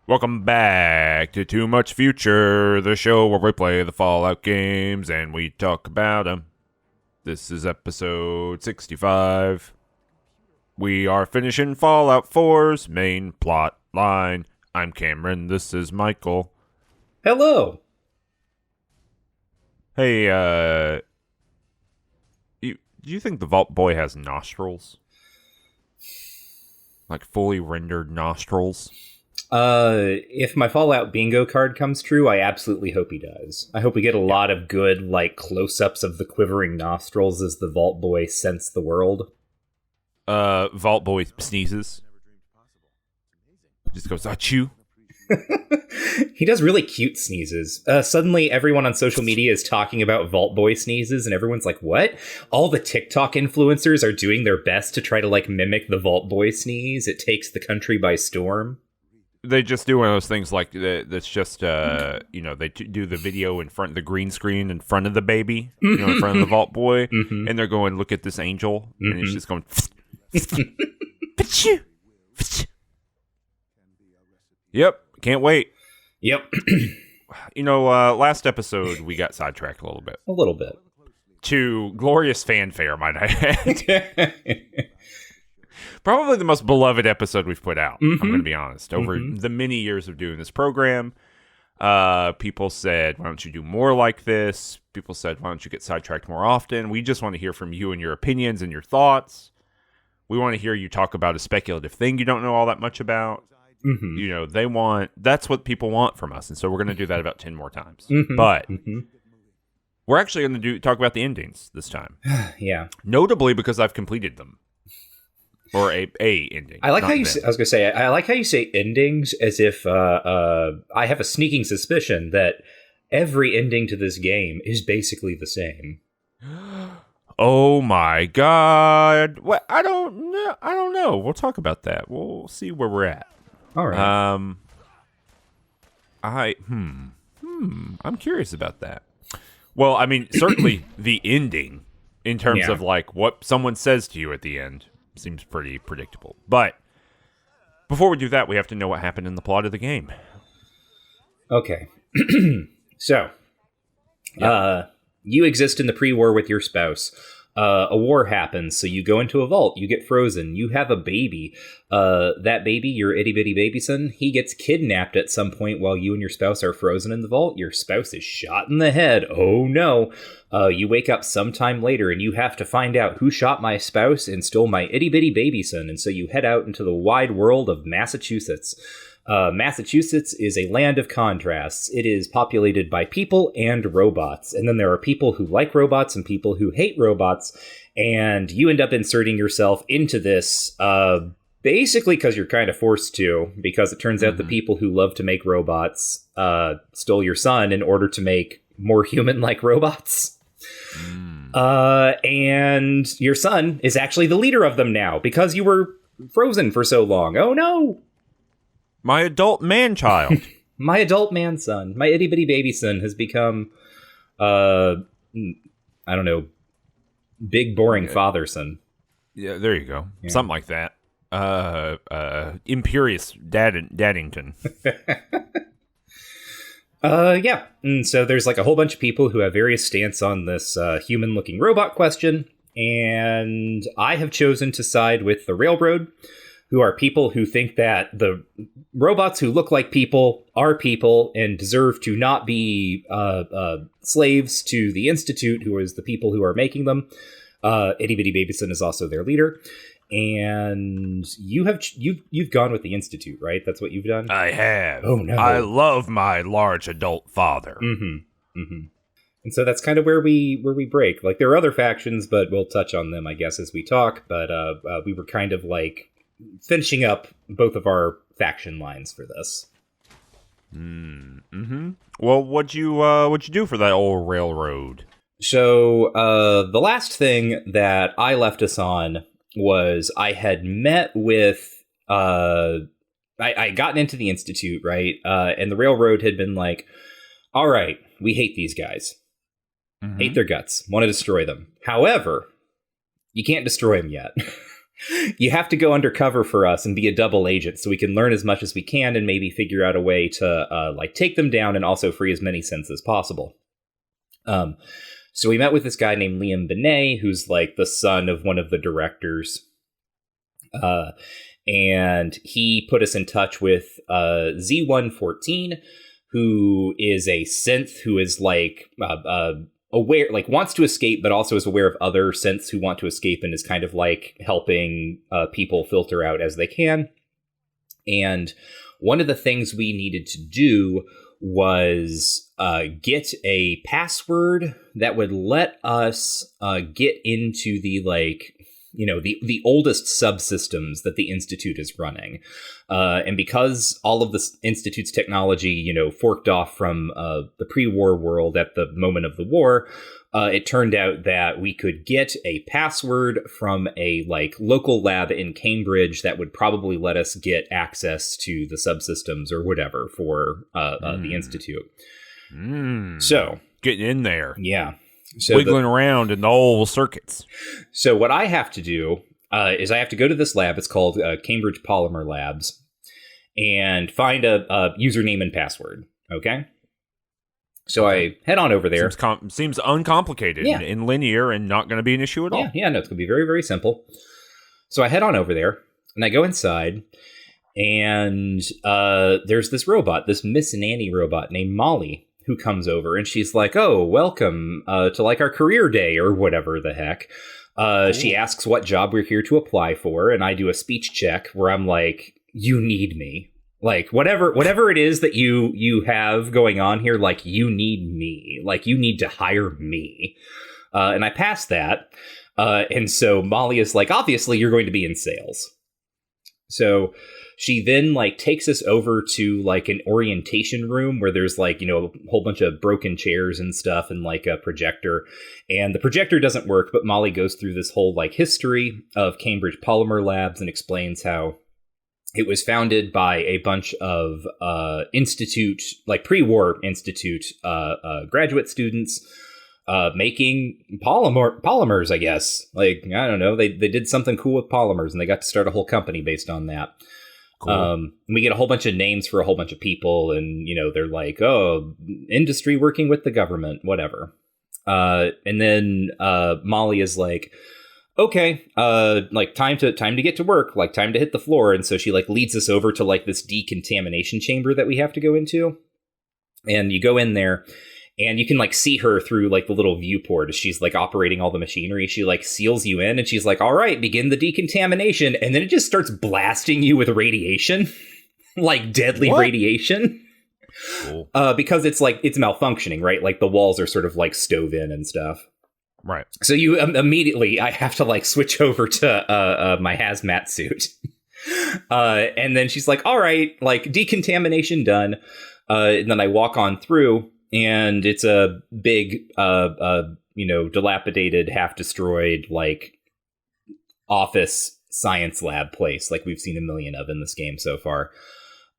Welcome back to Too Much Future, the show where we play the Fallout games and we talk about them. This is episode 65. We are finishing Fallout 4's main plot line. I'm Cameron, this is Michael. Hello. Hey, do you think the Vault Boy has nostrils? Like fully rendered nostrils? If my Fallout bingo card comes true, I absolutely hope he does. I hope we get a lot of good, close-ups of the quivering nostrils as the Vault Boy scents the world. Vault Boy sneezes. Just goes, achoo. He does really cute sneezes. Suddenly, everyone on social media is talking about Vault Boy sneezes, and everyone's like, what? All the TikTok influencers are doing their best to try to, mimic the Vault Boy sneeze. It takes the country by storm. They just do one of those things that's just, they do the video in front of the green screen in front of the baby, in front of the Vault Boy, and they're going, look at this angel, and it's just going, Yep, can't wait. Yep. Last episode, we got sidetracked a little bit. A little bit. To glorious fanfare, might I add. Probably the most beloved episode we've put out, I'm going to be honest. Over the many years of doing this program, people said, why don't you do more like this? People said, why don't you get sidetracked more often? We just want to hear from you and your opinions and your thoughts. We want to hear you talk about a speculative thing you don't know all that much about. That's what people want from us. And so we're going to do that about 10 more times. But we're actually going to talk about the endings this time. Yeah. Notably because I've completed them. Or a ending. I like how you say, I was going to say, I like how you say endings as if I have a sneaking suspicion that every ending to this game is basically the same. Oh my god. What? I don't know. We'll talk about that. We'll see where we're at. All right. I'm curious about that. Well, I mean, certainly the ending in terms of what someone says to you at the end seems pretty predictable. But before we do that, we have to know what happened in the plot of the game. Okay. So, you exist in the pre-war with your spouse. A war happens, so you go into a vault, you get frozen, you have a baby. That baby, your itty-bitty baby son, he gets kidnapped at some point while you and your spouse are frozen in the vault. Your spouse is shot in the head. Oh no. You wake up sometime later and you have to find out who shot my spouse and stole my itty-bitty baby son. And so you head out into the wide world of Massachusetts. Massachusetts is a land of contrasts. It is populated by people and robots. And then there are people who like robots and people who hate robots. And you end up inserting yourself into this, basically because you're kind of forced to, because it turns out the people who love to make robots stole your son in order to make more human-like robots. And your son is actually the leader of them now because you were frozen for so long. Oh no! My adult man-child. My adult man-son. My itty-bitty baby son has become, I don't know, big, boring father-son. Yeah, there you go. Yeah. Something like that. Imperious Daddington. Yeah. And so there's a whole bunch of people who have various stance on this human-looking robot question, and I have chosen to side with the Railroad, who are people who think that the robots who look like people are people and deserve to not be slaves to the Institute, who is the people who are making them. Itty Bitty Babyson is also their leader. And you've gone with the Institute, right? That's what you've done? I have. Oh, no. I love my large adult father. And so that's kind of where we break. There are other factions, but we'll touch on them, I guess, as we talk. But we were kind of finishing up both of our faction lines for this. Well, what'd you do for that old Railroad? So the last thing that I left us on was I had met with I gotten into the Institute, right? And the Railroad had been like, all right, we hate these guys. Hate their guts. Want to destroy them. However, you can't destroy them yet. You have to go undercover for us and be a double agent so we can learn as much as we can and maybe figure out a way to like take them down and also free as many synths as possible. So we met with this guy named Liam Benet, who's like the son of one of the directors. And he put us in touch with Z114, who is a synth who is like aware, like wants to escape, but also is aware of other synths who want to escape and is kind of like helping people filter out as they can. And one of the things we needed to do was get a password that would let us get into the like, you know, the oldest subsystems that the Institute is running. And because all of the Institute's technology, you know, forked off from the pre-war world at the moment of the war, it turned out that we could get a password from a like local lab in Cambridge that would probably let us get access to the subsystems or whatever for the Institute. So getting in there. Yeah. So wiggling around in the old circuits. So what I have to do is I have to go to this lab. It's called Cambridge Polymer Labs, and find a username and password. Okay. So I head on over there. Seems uncomplicated and linear and not going to be an issue at all. Yeah, no, it's going to be very, very simple. So I head on over there, and I go inside, and there's this robot, this Miss Nanny robot named Molly, who comes over, and she's like, oh, welcome to like our career day or whatever the heck. She asks what job we're here to apply for, and I do a speech check where I'm like, you need me. Like, whatever it is that you have going on here, like, you need me. Like, you need to hire me. And I pass that. And so Molly is like, obviously, you're going to be in sales. So she then like takes us over to like an orientation room where there's like, you know, a whole bunch of broken chairs and stuff and like a projector. And the projector doesn't work, but Molly goes through this whole like history of Cambridge Polymer Labs and explains how it was founded by a bunch of institute, like pre-war institute graduate students making polymers, I guess. Like, I don't know, they did something cool with polymers and they got to start a whole company based on that. Cool. And we get a whole bunch of names for a whole bunch of people, and you know, they're like, oh, industry working with the government, whatever. And then Molly is like, okay, like time to get to work, like time to hit the floor. And so she like leads us over to like this decontamination chamber that we have to go into. And you go in there and you can like see her through like the little viewport as she's like operating all the machinery. She like seals you in and she's like, all right, begin the decontamination. And then it just starts blasting you with radiation, like deadly radiation. Cool. Because it's like, it's malfunctioning, right? Like the walls are sort of like stove in and stuff. Right. So you immediately, I have to like switch over to my hazmat suit. And then she's like, all right, like decontamination done. And then I walk on through. And it's a big, you know, dilapidated, half destroyed, like office science lab place, like we've seen a million of in this game so far.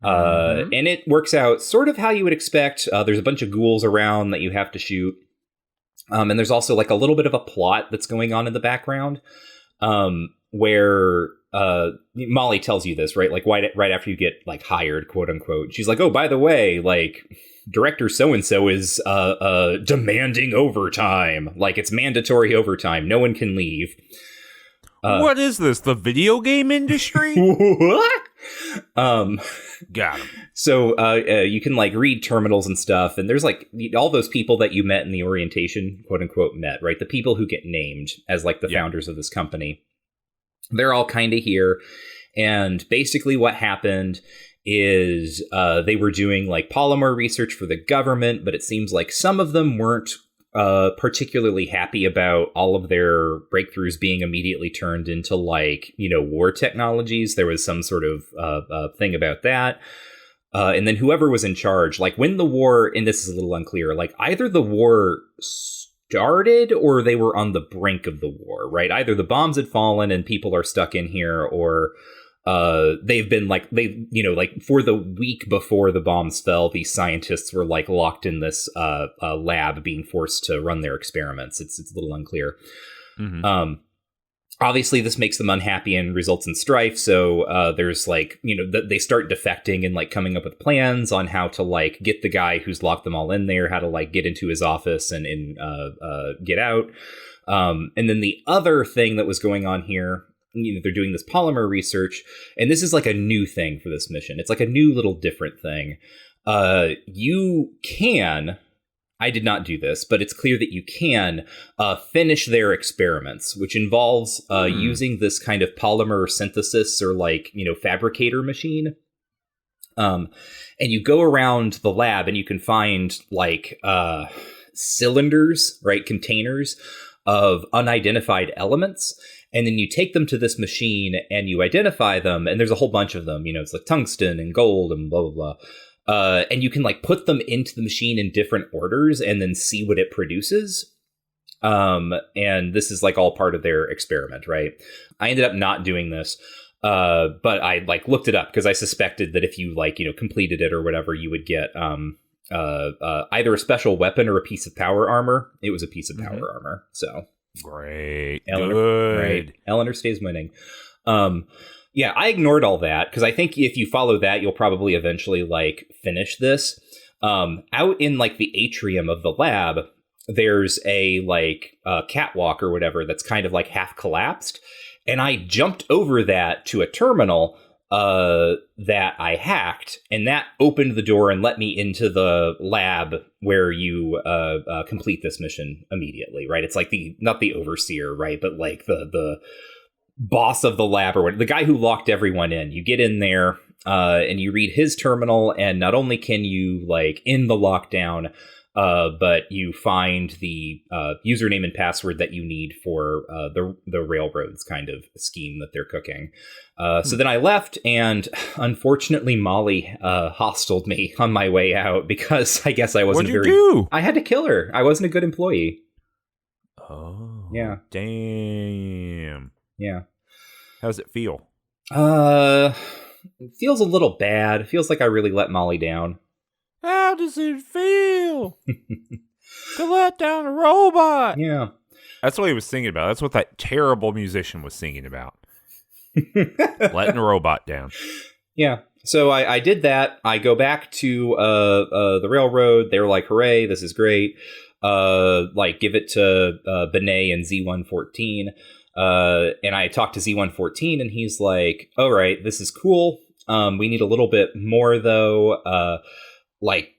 And it works out sort of how you would expect. There's a bunch of ghouls around that you have to shoot. And there's also like a little bit of a plot that's going on in the background, where Molly tells you this, right? Like right after you get like hired, quote unquote. She's like, oh, by the way, like director so-and-so is demanding overtime. Like it's mandatory overtime. No one can leave. What is this? The video game industry? What? Got him. So you can like read terminals and stuff. And there's like all those people that you met in the orientation, quote unquote, met, right? The people who get named as like the founders of this company. They're all kind of here. And basically what happened is they were doing like polymer research for the government, but it seems like some of them weren't particularly happy about all of their breakthroughs being immediately turned into like, you know, war technologies. There was some sort of thing about that. And then whoever was in charge, like when the war, and this is a little unclear, like either the war started or they were on the brink of the war, right? Either the bombs had fallen and people are stuck in here, or they've been like, you know, like for the week before the bombs fell, these scientists were like locked in this lab being forced to run their experiments. It's a little unclear. Obviously, this makes them unhappy and results in strife. So there's like, they start defecting and like coming up with plans on how to like get the guy who's locked them all in there, how to like get into his office and get out. And then the other thing that was going on here, they're doing this polymer research, and this is like a new thing for this mission. It's like a new little different thing. You can... I did not do this, but it's clear that you can finish their experiments, which involves using this kind of polymer synthesis or like, fabricator machine. And you go around the lab and you can find like cylinders, right? Containers of unidentified elements. And then you take them to this machine and you identify them. And there's a whole bunch of them, it's like tungsten and gold and blah, blah, blah. And you can like put them into the machine in different orders and then see what it produces. And this is like all part of their experiment, right? I ended up not doing this, but I like looked it up because I suspected that if you like, completed it or whatever, you would get either a special weapon or a piece of power armor. It was a piece of power armor. So great. Eleanor, Good. right? Eleanor stays winning. Yeah, I ignored all that because I think if you follow that, you'll probably eventually like finish this. Out in like the atrium of the lab, there's a like catwalk or whatever that's kind of like half collapsed. And I jumped over that to a terminal that I hacked, and that opened the door and let me into the lab where you complete this mission immediately, right? It's like not the overseer, right? But like the boss of the lab or whatever, the guy who locked everyone in. You get in there and you read his terminal, and not only can you like end the lockdown, but you find the username and password that you need for the railroads kind of scheme that they're cooking. So then I left, and unfortunately Molly hostiled me on my way out because I guess I wasn't What'd you do? I had to kill her. I wasn't a good employee. Oh, yeah. Damn. Yeah. How does it feel? It feels a little bad. It feels like I really let Molly down. How does it feel to let down a robot? Yeah. That's what he was singing about. That's what that terrible musician was singing about. Letting a robot down. Yeah. So I did that. I go back to the railroad. They were like, hooray, this is great. Like, give it to Benet and Z114. And I talked to Z114, and he's like, all right, this is cool. We need a little bit more, though. Like,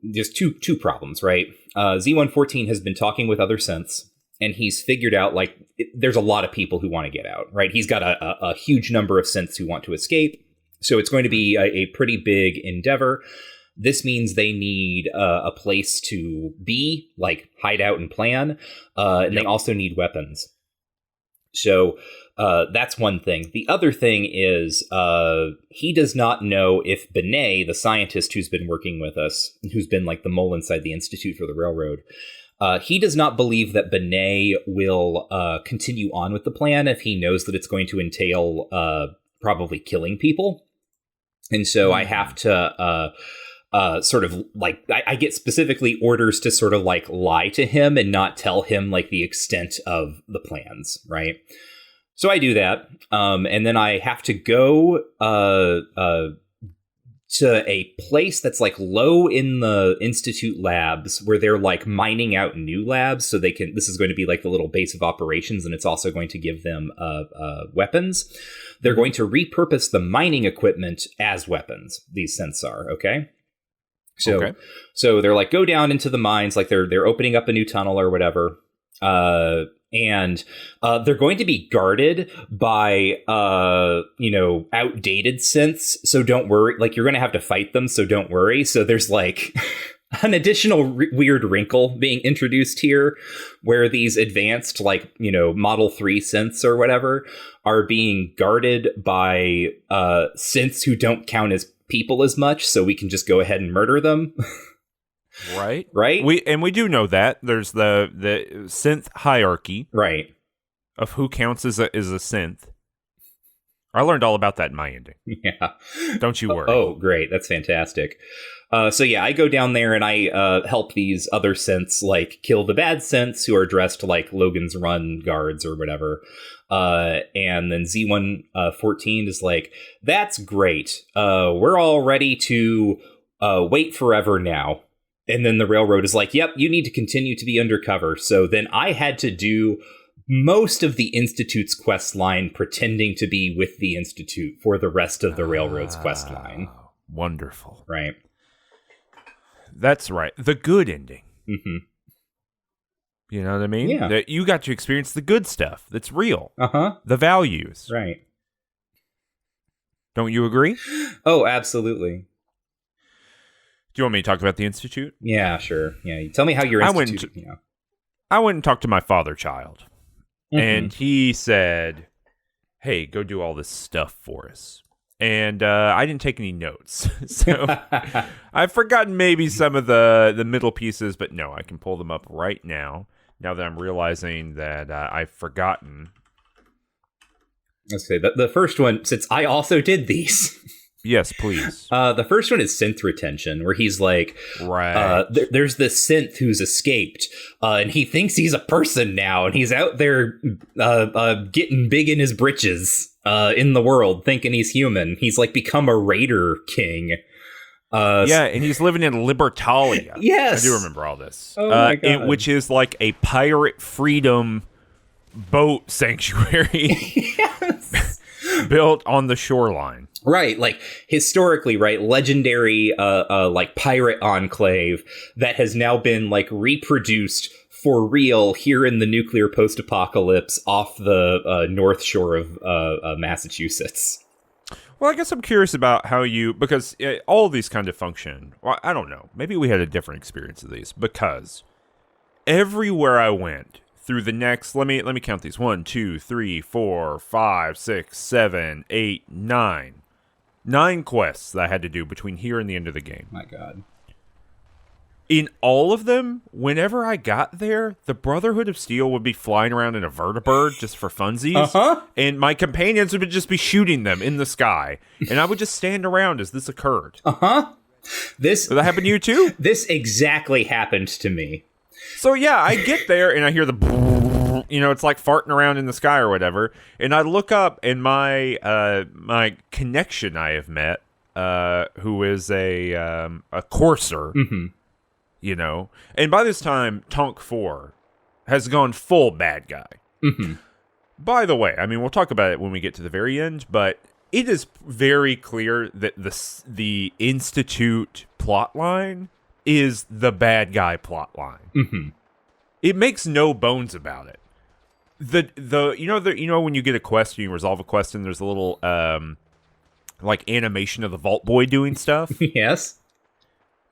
there's two problems, right? Z114 has been talking with other synths, and he's figured out, like, there's a lot of people who want to get out, right? He's got a huge number of synths who want to escape. So it's going to be a pretty big endeavor. This means they need a place to be, like, hide out and plan. And They also need weapons. So that's one thing. The other thing is he does not know if Benet, the scientist who's been working with us, who's been like the mole inside the Institute for the Railroad, he does not believe that Benet will continue on with the plan if he knows that it's going to entail probably killing people. And so I have to sort of like, I get specifically orders to sort of like lie to him and not tell him like the extent of the plans, right? So I do that, and then I have to go to a place that's like low in the Institute labs where they're like mining out new labs so they can, this is going to be like the little base of operations, and it's also going to give them weapons. They're going to repurpose the mining equipment as weapons, these synths are, okay? So they're like, go down into the mines, like they're opening up a new tunnel or whatever. And they're going to be guarded by, outdated synths. So don't worry, like you're going to have to fight them. So don't worry. So there's like an additional weird wrinkle being introduced here where these advanced, like, Model 3 synths or whatever are being guarded by synths who don't count as people as much. So we can just go ahead and murder them. Right. We do know that there's the synth hierarchy, right, of who counts as a synth. I learned all about that in my ending. Yeah, don't you worry. Oh, great, that's fantastic. So yeah, I go down there and I help these other synths like kill the bad synths who are dressed like Logan's Run guards or whatever. And then Z114 is like, that's great. We're all ready to wait forever now. And then the railroad is like, yep, you need to continue to be undercover. So then I had to do most of the Institute's quest line pretending to be with the Institute for the rest of the railroad's quest line. Wonderful. Right. That's right. The good ending. Mm-hmm. You know what I mean? Yeah. That you got to experience the good stuff that's real. Uh-huh. The values. Right. Don't you agree? Oh, absolutely. Do you want me to talk about the Institute? Yeah, sure. Yeah, you tell me how your Institute... I went and talked to my father child. Mm-hmm. And he said, hey, go do all this stuff for us. And I didn't take any notes. So I've forgotten maybe some of the middle pieces, but no, I can pull them up right now that I'm realizing that I've forgotten. Let's say the first one, since I also did these. Yes, please. The first one is synth retention, where he's like, right. There's this synth who's escaped, and he thinks he's a person now, and he's out there getting big in his britches in the world, thinking he's human. He's like become a raider king. Yeah, and he's living in Libertalia. Yes. I do remember all this. Oh my God. Which is like a pirate freedom boat sanctuary. Yes. Built on the shoreline. Right, like historically, right, legendary like pirate enclave that has now been like reproduced for real here in the nuclear post-apocalypse off the north shore of Massachusetts. Well, I guess I'm curious about how because all of these kind of function. Well, I don't know. Maybe we had a different experience of these because everywhere I went through the next, let me count these 1, 2, 3, 4, 5, 6, 7, 8, 9. 9 quests that I had to do between here and the end of the game. My God. In all of them, whenever I got there, the Brotherhood of Steel would be flying around in a vertibird just for funsies. Uh-huh. And my companions would just be shooting them in the sky. And I would just stand around as this occurred. Uh-huh. Did that happen to you too? This exactly happened to me. So yeah, I get there and I hear the, it's like farting around in the sky or whatever. And I look up and my connection I have met, who is a courser, and by this time Tonk 4 has gone full bad guy. Mm-hmm. By the way, I mean, we'll talk about it when we get to the very end, but it is very clear that the Institute plotline is the bad guy plotline. Mm-hmm. It makes no bones about it. When you get a quest, you resolve a quest, and there's a little like animation of the Vault Boy doing stuff. Yes.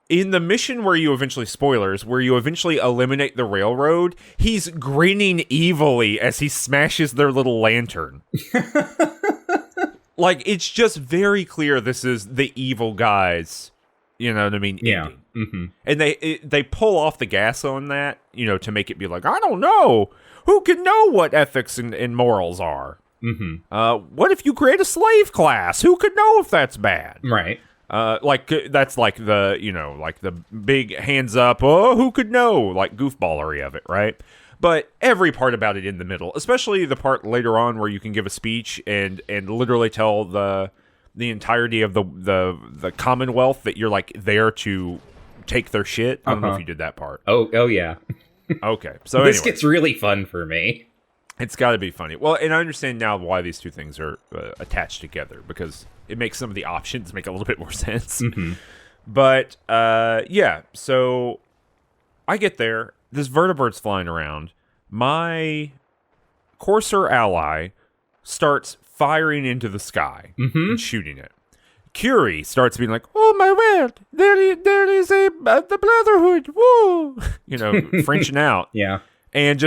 In the mission where you eventually eliminate the railroad, he's grinning evilly as he smashes their little lantern. Like, it's just very clear this is the evil guys, you know what I mean? Yeah. Ending. Mm-hmm. And they pull off the gas on that, to make it be like, I don't know. Who can know what ethics and morals are? Mm-hmm. What if you create a slave class? Who could know if that's bad? Right. That's like the big hands up, oh, who could know? Like goofballery of it, right? But every part about it in the middle, especially the part later on where you can give a speech and literally tell the entirety of the Commonwealth that you're like there to take their shit. I don't know if you did that part. Oh yeah. Okay, so this anyway, gets really fun for me. It's got to be funny. Well, and I understand now why these two things are attached together, because it makes some of the options make a little bit more sense. Mm-hmm. But yeah, so I get there. This vertibird's flying around. My courser ally starts firing into the sky and shooting it. Curie starts being like, "Oh my word! There is the Brotherhood! Woo!" Frenching out. Yeah. And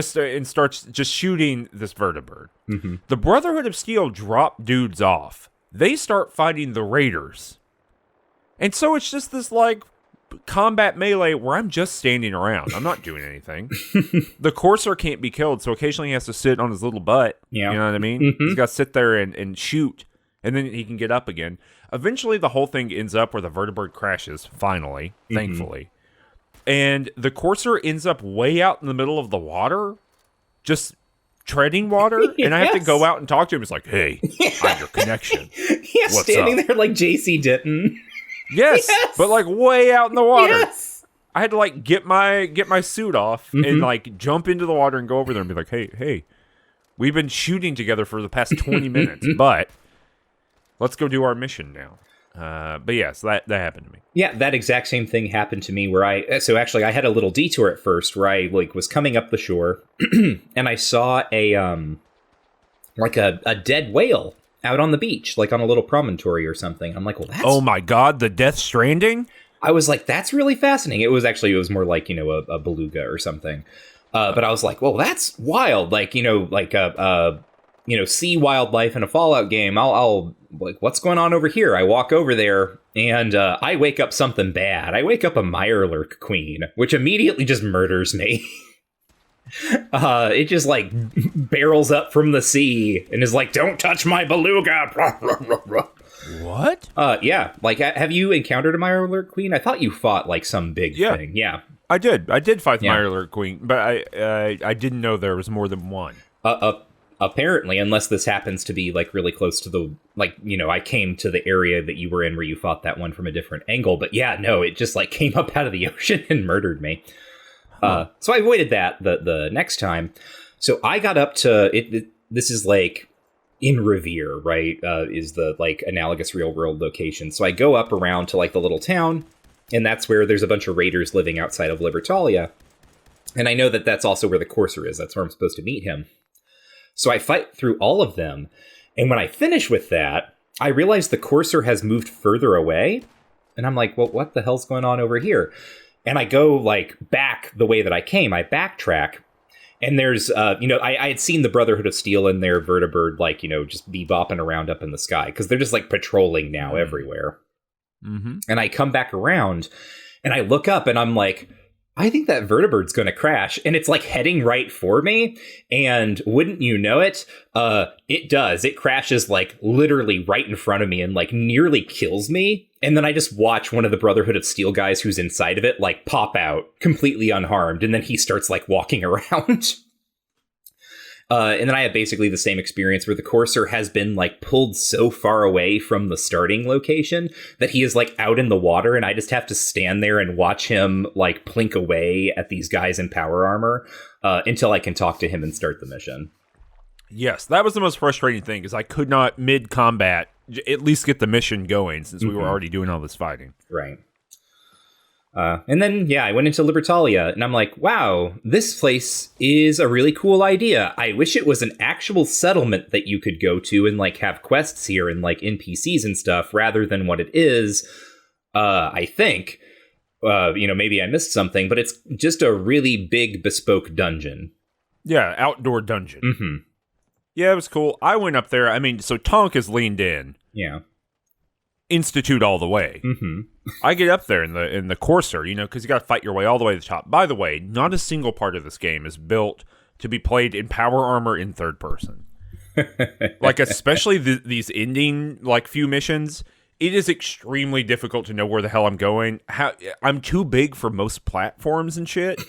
starts just shooting this vertibird. Mm-hmm. The Brotherhood of Steel drop dudes off. They start fighting the Raiders. And so it's just this like combat melee where I'm just standing around. I'm not doing anything. The courser can't be killed, so occasionally he has to sit on his little butt. Yeah. You know what I mean? Mm-hmm. He's got to sit there and shoot, and then he can get up again. Eventually, the whole thing ends up where the vertibird crashes, finally, thankfully. And the courser ends up way out in the middle of the water, just treading water, and I have to Yes. go out and talk to him. It's like, hey, I'm your connection. Yeah, What's standing up? there like JC Denton. Yes, Yes. but like way out in the water. Yes. I had to like get my suit off Mm-hmm. and like jump into the water and go over there and be like, hey, we've been shooting together for the past 20 minutes, but let's go do our mission now. But yes, that happened to me. Yeah, that exact same thing happened to me where I had a little detour at first where I like was coming up the shore and I saw a dead whale out on the beach, like on a little promontory or something. I'm like, well, that's Oh my God, the Death Stranding? I was like, that's really fascinating. It was more like, a beluga or something. But I was like, well, that's wild. Like, sea wildlife in a Fallout game. I'll like, what's going on over here? I walk over there and I wake up something bad. I wake up a Mirelurk queen, which immediately just murders me. It just like barrels up from the sea and is like, don't touch my beluga. What? Yeah. Like, have you encountered a Mirelurk queen? I thought you fought like some big thing. Yeah. I did fight the Yeah. Mirelurk Queen, but I didn't know there was more than one. Apparently, unless this happens to be like really close to the, like, I came to the area that you were in where you fought that one from a different angle. But yeah, no, it just like came up out of the ocean and murdered me. So I avoided that the next time. So I got up to it. This is like in Revere, right? Is the like analogous real world location. So I go up around to like the little town, and that's where there's a bunch of raiders living outside of Libertalia. And I know that that's also where the Courser is. That's where I'm supposed to meet him. So I fight through all of them. And when I finish with that, I realize the Courser has moved further away. And I'm like, well, what the hell's going on over here? And I go like back the way that I came. I backtrack. And there's, I had seen the Brotherhood of Steel in their vertibird, like, just bebopping around up in the sky. Because they're just like patrolling now everywhere. Mm-hmm. And I come back around and I look up and I'm like, I think that vertibird's going to crash. And it's like heading right for me. And wouldn't you know it? It does. It crashes like literally right in front of me and like nearly kills me. And then I just watch one of the Brotherhood of Steel guys who's inside of it like pop out completely unharmed. And then he starts like walking around. And then I have basically the same experience where the Courser has been like pulled so far away from the starting location that he is like out in the water, and I just have to stand there and watch him like plink away at these guys in power armor until I can talk to him and start the mission. Yes, that was the most frustrating thing, is I could not mid-combat at least get the mission going since we were already doing all this fighting. Right. And then, I went into Libertalia, and I'm like, wow, this place is a really cool idea. I wish it was an actual settlement that you could go to and, like, have quests here and, like, NPCs and stuff, rather than what it is, I think. Maybe I missed something, but it's just a really big, bespoke dungeon. Yeah, outdoor dungeon. Mm-hmm. Yeah, it was cool. I went up there. I mean, so Tonk has leaned in. Yeah. Institute all the way. Mm-hmm. I get up there in the Courser, because you got to fight your way all the way to the top. By the way, not a single part of this game is built to be played in power armor in third person. Like, especially these ending, like, few missions, it is extremely difficult to know where the hell I'm going. I'm too big for most platforms and shit.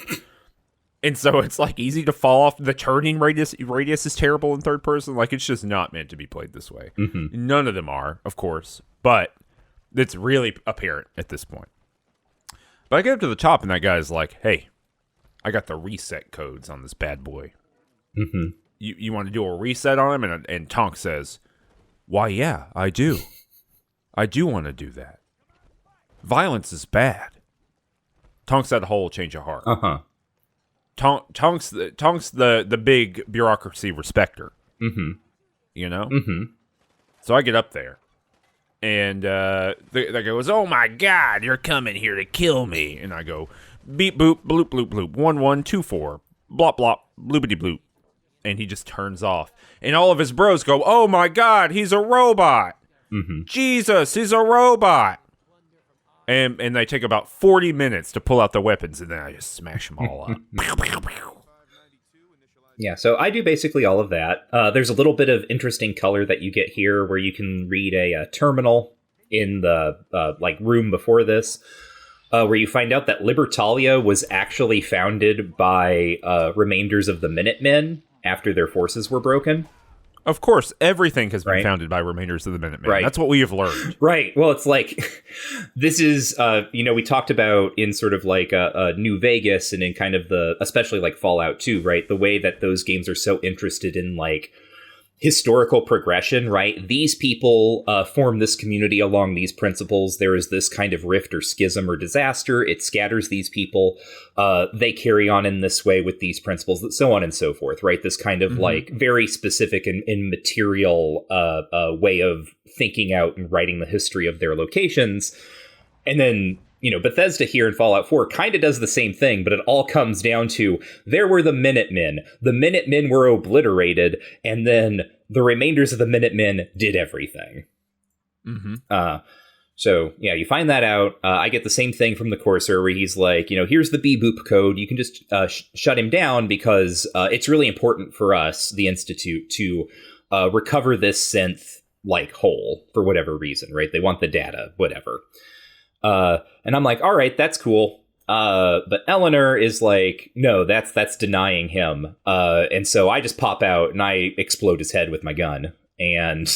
And so it's, like, easy to fall off. The turning radius is terrible in third person. Like, it's just not meant to be played this way. Mm-hmm. None of them are, of course. But it's really apparent at this point. But I get up to the top, and that guy's like, hey, I got the reset codes on this bad boy. Mm-hmm. You want to do a reset on him? And Tonk says, why, yeah, I do. I do want to do that. Violence is bad. Tonk's had a whole change of heart. Uh-huh. Tonk's the big bureaucracy respecter. Mm-hmm. Mm-hmm. So I get up there. And the guy goes, oh my God, you're coming here to kill me. And I go, beep, boop, bloop, bloop, bloop, 1124, blop, blop, bloopity, bloop. And he just turns off. And all of his bros go, oh my God, he's a robot. Mm-hmm. Jesus, he's a robot. And they take about 40 minutes to pull out the weapons, and then I just smash them all up. Pew, pew, pew. Yeah, so I do basically all of that. There's a little bit of interesting color that you get here where you can read a terminal in the room before this, where you find out that Libertalia was actually founded by remainders of the Minutemen, after their forces were broken. Of course, everything has been founded by remainders of the Minutemen. Right. That's what we have learned. Right. Well, it's like, this is, we talked about in sort of like New Vegas and in kind of especially like Fallout 2, right? The way that those games are so interested in like historical progression, right? These people form this community along these principles. There is this kind of rift or schism or disaster. It scatters these people. They carry on in this way with these principles, so on and so forth, right? This kind of like very specific and material way of thinking out and writing the history of their locations. And then, Bethesda here in Fallout 4 kind of does the same thing, but it all comes down to there were the Minutemen. The Minutemen were obliterated, and then the remainders of the Minutemen did everything. So, yeah, you find that out. I get the same thing from the Courser, where he's like, here's the B-Boop code. You can just shut him down because it's really important for us, the Institute, to recover this synth, like, whole, for whatever reason, right? They want the data, whatever. And I'm like, all right, that's cool. But Eleanor is like, no, that's denying him. And so I just pop out and I explode his head with my gun. And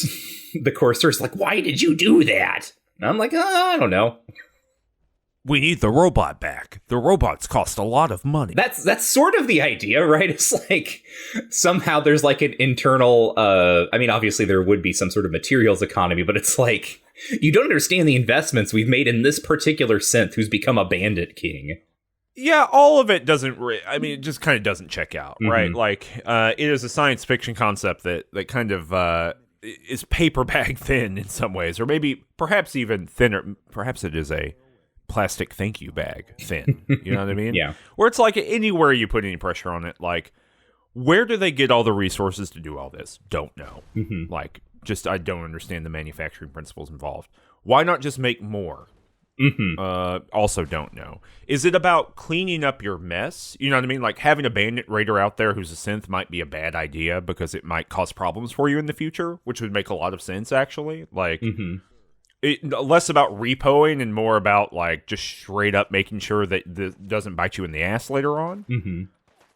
the Courser's like, why did you do that? And I'm like, I don't know. We need the robot back. The robots cost a lot of money. That's sort of the idea, right? It's like somehow there's like an internal, obviously there would be some sort of materials economy, but it's like, you don't understand the investments we've made in this particular synth who's become a bandit king. Yeah, all of it doesn't, it just kind of doesn't check out, right? Like, it is a science fiction concept that kind of is paper bag thin in some ways, or maybe perhaps even thinner. Perhaps it is a plastic thank you bag thin. You know what I mean? Yeah. Where it's like anywhere you put any pressure on it, like, where do they get all the resources to do all this? Don't know. Like, just I don't understand the manufacturing principles involved. Why not just make more? Also don't know. Is it about cleaning up your mess? You know what I mean? Like, having a bandit raider out there who's a synth might be a bad idea because it might cause problems for you in the future, which would make a lot of sense, actually. Like, less about repoing and more about, like, just straight up making sure that this doesn't bite you in the ass later on.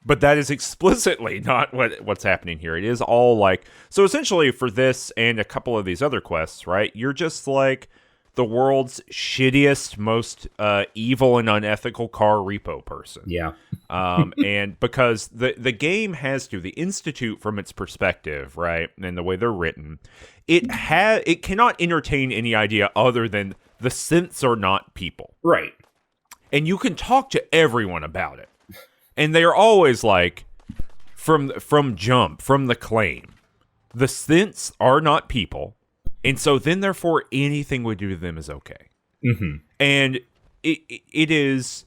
But that is explicitly not what's happening here. It is all like, so essentially for this and a couple of these other quests, right? You're just like the world's shittiest, most evil and unethical car repo person. Yeah. And because the game has to, the Institute from its perspective, right, and the way they're written, it cannot entertain any idea other than the synths are not people. Right. And you can talk to everyone about it. And they are always like, from the claim, the synths are not people, and so then therefore anything we do to them is okay. And it is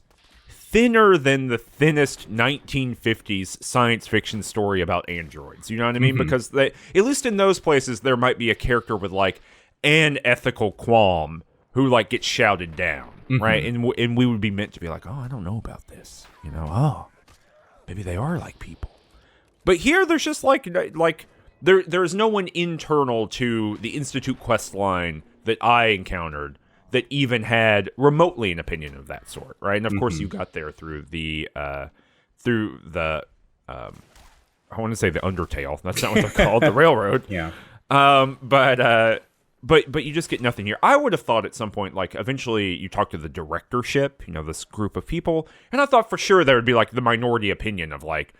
thinner than the thinnest 1950s science fiction story about androids. You know what I mean? Because at least in those places, there might be a character with like an ethical qualm who like gets shouted down, right? And we would be meant to be like, oh, I don't know about this, maybe they are like people. But here, there's just like there's no one internal to the Institute quest line that I encountered that even had remotely an opinion of that sort, right? And of course, you got there through the I want to say the Undertale. That's not what they're called, the railroad. Yeah. But you just get nothing here. I would have thought at some point, like, eventually you talk to the directorship, this group of people, and I thought for sure there would be, like, the minority opinion of, like,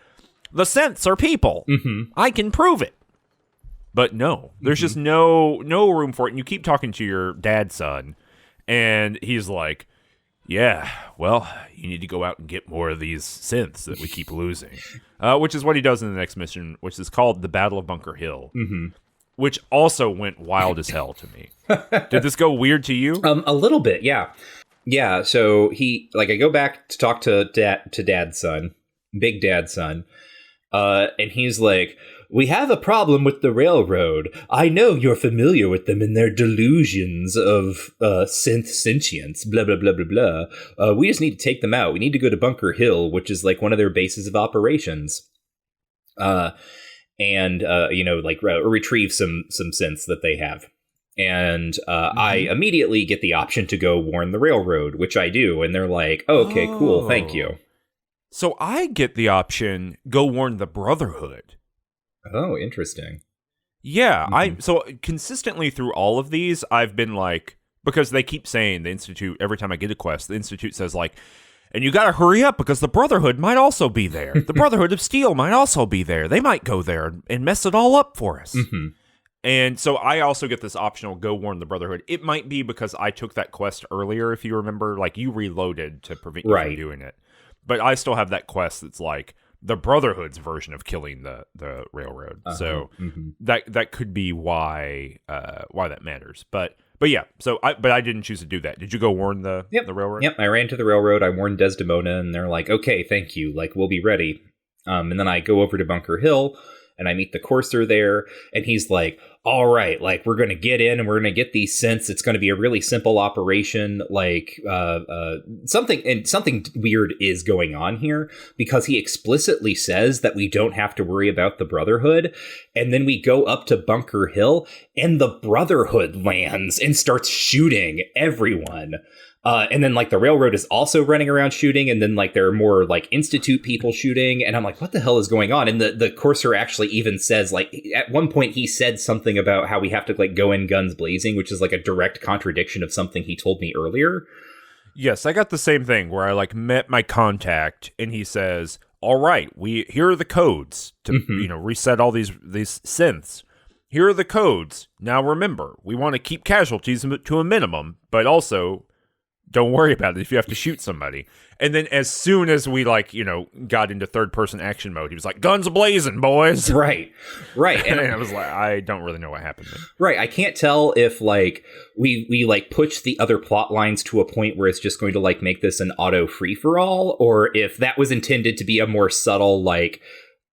the synths are people. I can prove it. But no, there's just no room for it. And you keep talking to your dad's son, and he's like, yeah, well, you need to go out and get more of these synths that we keep losing. Which is what he does in the next mission, which is called the Battle of Bunker Hill. Which also went wild as hell to me. Did this go weird to you? A little bit, yeah. Yeah, so I go back to talk to dad's son, big dad's son, and he's like, we have a problem with the railroad. I know you're familiar with them and their delusions of synth sentience, blah, blah, blah, blah, blah. We just need to take them out. We need to go to Bunker Hill, which is like one of their bases of operations. And retrieve some synths that they have. And I immediately get the option to go warn the railroad, which I do. And they're like, oh, okay, cool, thank you. So I get the option, go warn the Brotherhood. Oh, interesting. Yeah, so consistently through all of these, I've been like, because they keep saying the Institute, every time I get a quest, the Institute says like, and you gotta hurry up because the Brotherhood might also be there. The Brotherhood of Steel might also be there. They might go there and mess it all up for us. And so I also get this optional go warn the Brotherhood. It might be because I took that quest earlier, if you remember, like you reloaded to prevent you from doing it. But I still have that quest that's like the Brotherhood's version of killing the railroad. So that could be why that matters. But yeah, so I didn't choose to do that. Did you go warn the railroad? Yep, I ran to the railroad. I warned Desdemona, and they're like, "Okay, thank you. Like, we'll be ready." And then I go over to Bunker Hill, and I meet the Courser there, and he's like, "All right, like we're gonna get in, and we're gonna get these synths. It's gonna be a really simple operation. Like, something weird is going on here because he explicitly says that we don't have to worry about the Brotherhood, and then we go up to Bunker Hill, and the Brotherhood lands and starts shooting everyone." And then like the railroad is also running around shooting, and then like there are more like Institute people shooting, and I'm like, what the hell is going on? And the Courser actually even says, like, at one point he said something about how we have to like go in guns blazing, which is like a direct contradiction of something he told me earlier. Yes, I got the same thing where I like met my contact and he says, all right, here are the codes to reset all these synths. Here are the codes. Now remember, we want to keep casualties to a minimum, but also don't worry about it if you have to shoot somebody. And then as soon as we got into third person action mode, he was like, guns blazing, boys. Right. And I was like, I don't really know what happened there. Right. I can't tell if like we like push the other plot lines to a point where it's just going to like make this an auto free for all, or if that was intended to be a more subtle, like,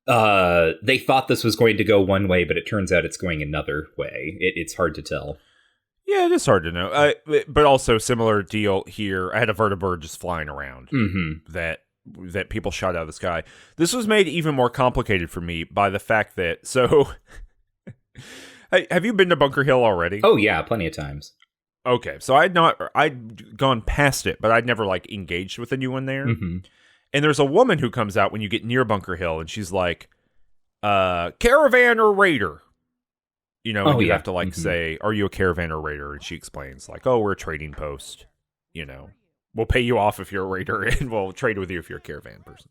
they thought this was going to go one way, but it turns out it's going another way. It's hard to tell. Yeah, it is hard to know. But also similar deal here. I had a vertibird just flying around that people shot out of the sky. This was made even more complicated for me by the fact that have you been to Bunker Hill already? Oh yeah, plenty of times. Okay, so I'd gone past it, but I'd never like engaged with anyone there. And there's a woman who comes out when you get near Bunker Hill, and she's like, "Caravan or raider?" You have to like say, are you a caravan or raider? And she explains like, oh, we're a trading post. We'll pay you off if you're a raider and we'll trade with you if you're a caravan person.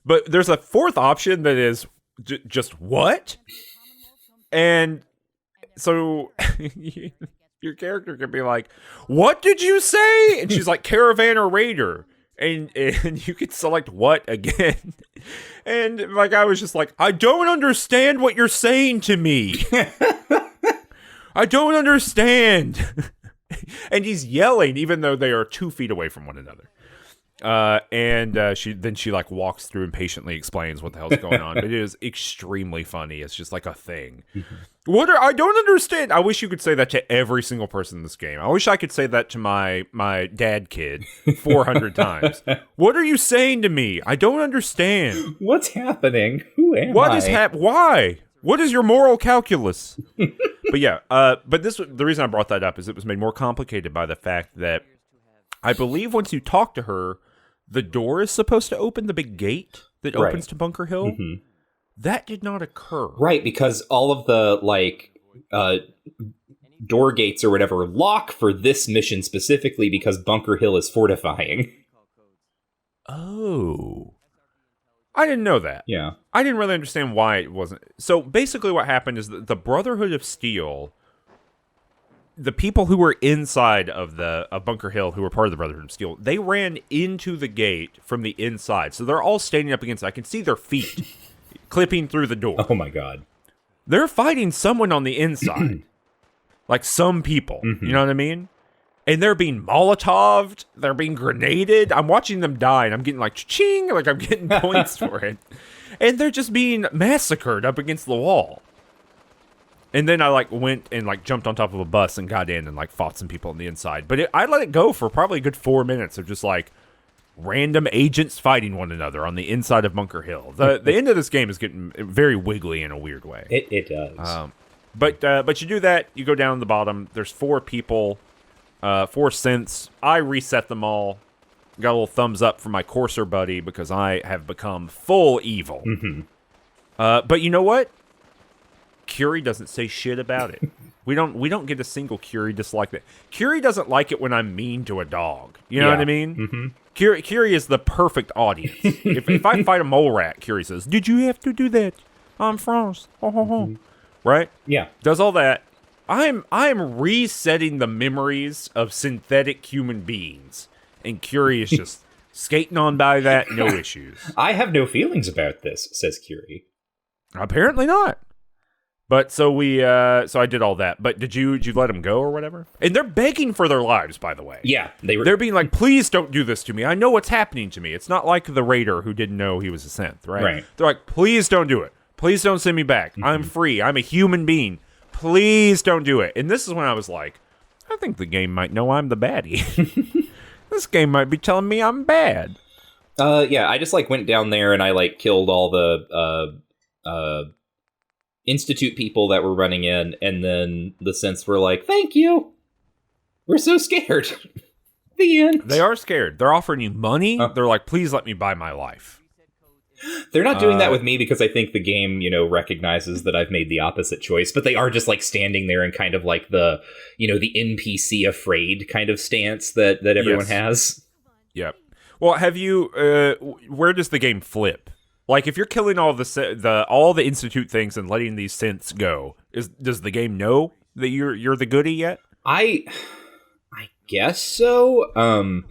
But there's a fourth option that is just what? And so your character can be like, what did you say? And she's like, caravan or raider. And you could select what again. And like I was just like, I don't understand what you're saying to me. I don't understand. And he's yelling even though they are 2 feet away from one another. She like walks through and patiently explains what the hell's going on. But it is extremely funny. It's just like a thing. I don't understand. I wish you could say that to every single person in this game. I wish I could say that to my dad kid 400 times. What are you saying to me? I don't understand. What's happening? Who am I? Why? What is your moral calculus? But yeah, the reason I brought that up is it was made more complicated by the fact that I believe once you talk to her, the door is supposed to open, the big gate that opens to Bunker Hill. That did not occur. Right, because all of the, like, door gates or whatever lock for this mission specifically because Bunker Hill is fortifying. Oh. I didn't know that. Yeah. I didn't really understand why it wasn't. So basically what happened is that the Brotherhood of Steel, the people who were inside of Bunker Hill, who were part of the Brotherhood of Steel, they ran into the gate from the inside. So they're all standing up against it. I can see their feet clipping through the door. Oh my god. They're fighting someone on the inside. Like some people. You know what I mean? And they're being Molotoved. They're being grenaded. I'm watching them die, and I'm getting like ching, like I'm getting points for it. And they're just being massacred up against the wall. And then I like went and like jumped on top of a bus and got in and like fought some people on the inside. But I let it go for probably a good 4 minutes of just like random agents fighting one another on the inside of Bunker Hill. The end of this game is getting very wiggly in a weird way. It does. But you do that, you go down the bottom. There's 4 people, 4 synths. I reset them all. Got a little thumbs up from my Courser buddy because I have become full evil. But you know what? Curie doesn't say shit about it. We don't get a single Curie dislike that. Curie doesn't like it when I'm mean to a dog. You know what I mean? Mm-hmm. Curie is the perfect audience. if I fight a mole rat, Curie says, "Did you have to do that? I'm France." Right? Yeah. Does all that. I'm resetting the memories of synthetic human beings, and Curie is just skating on by that, no issues. I have no feelings about this, says Curie. Apparently not. But so I did all that. But did you let them go or whatever? And they're begging for their lives, by the way. Yeah, they're being like, please don't do this to me. I know what's happening to me. It's not like the raider who didn't know he was a synth, right? Right. They're like, please don't do it. Please don't send me back. I'm free. I'm a human being. Please don't do it. And this is when I was like, I think the game might know I'm the baddie. This game might be telling me I'm bad. Yeah, I just went down there and I killed all the Institute people that were running in, and then the synths were like, thank you. We're so scared. The end. They are scared. They're offering you money. They're like, please let me buy my life. They're not doing that with me because I think the game, recognizes that I've made the opposite choice, but they are just standing there in kind of the NPC afraid kind of stance that everyone has. Yep. Well, have you, where does the game flip? If you're killing all the Institute things and letting these synths go, does the game know that you're the goodie yet? I guess so.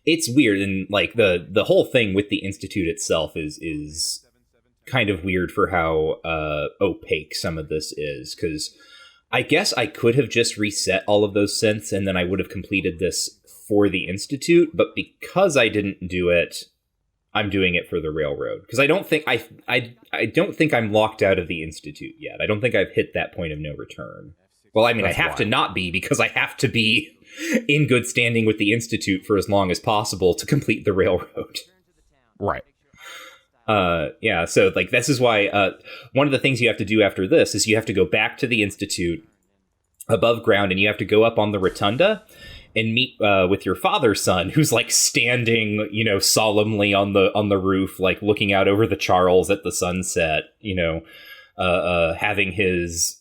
It's weird, and the whole thing with the Institute itself is kind of weird for how opaque some of this is, because I guess I could have just reset all of those synths and then I would have completed this for the Institute, but because I didn't do it, I'm doing it for the Railroad, because I don't think I don't think I'm locked out of the Institute yet. I don't think I've hit that point of no return. Well, I mean, I have to not be, because I have to be in good standing with the Institute for as long as possible to complete the Railroad. Right. Yeah, so this is why one of the things you have to do after this is you have to go back to the Institute above ground, and you have to go up on the rotunda and meet with your father's son, who's standing, solemnly on the roof, looking out over the Charles at the sunset, having his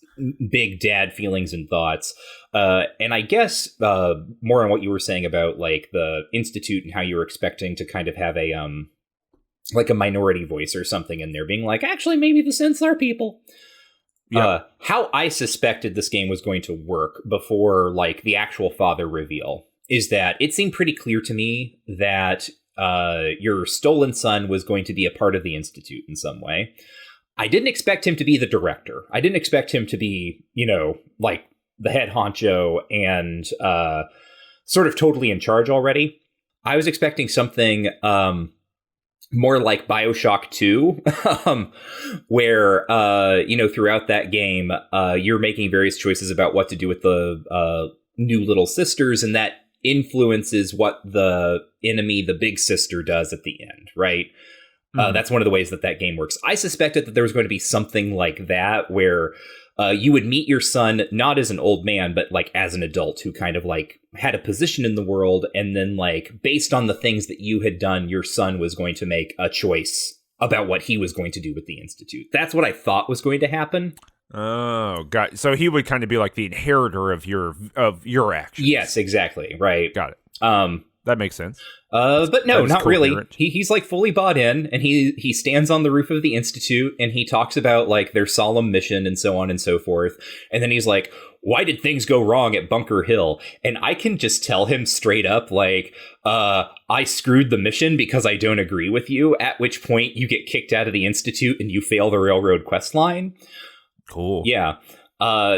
big dad feelings and thoughts. And I guess more on what you were saying about the Institute and how you were expecting to kind of have a minority voice or something in there, being actually, maybe the synths are people. Yeah. How I suspected this game was going to work before the actual father reveal is that it seemed pretty clear to me that your stolen son was going to be a part of the Institute in some way. I didn't expect him to be the director. I didn't expect him to be, the head honcho and sort of totally in charge already. I was expecting something more like BioShock 2, where, throughout that game, you're making various choices about what to do with the new little sisters, and that influences what the enemy, the big sister, does at the end, right? That's one of the ways that game works. I suspected that there was going to be something like that, where you would meet your son not as an old man, but as an adult who kind of had a position in the world, and then based on the things that you had done, your son was going to make a choice about what he was going to do with the Institute. That's what I thought was going to happen. Oh, got it. So he would kind of be the inheritor of your actions. Yes, exactly. Right. Got it. That makes sense. But no, not really. coherent. He's fully bought in, and he stands on the roof of the Institute, and he talks about their solemn mission and so on and so forth. And then he's like, why did things go wrong at Bunker Hill? And I can just tell him straight up, I screwed the mission because I don't agree with you, at which point you get kicked out of the Institute and you fail the Railroad quest line. Cool. Yeah.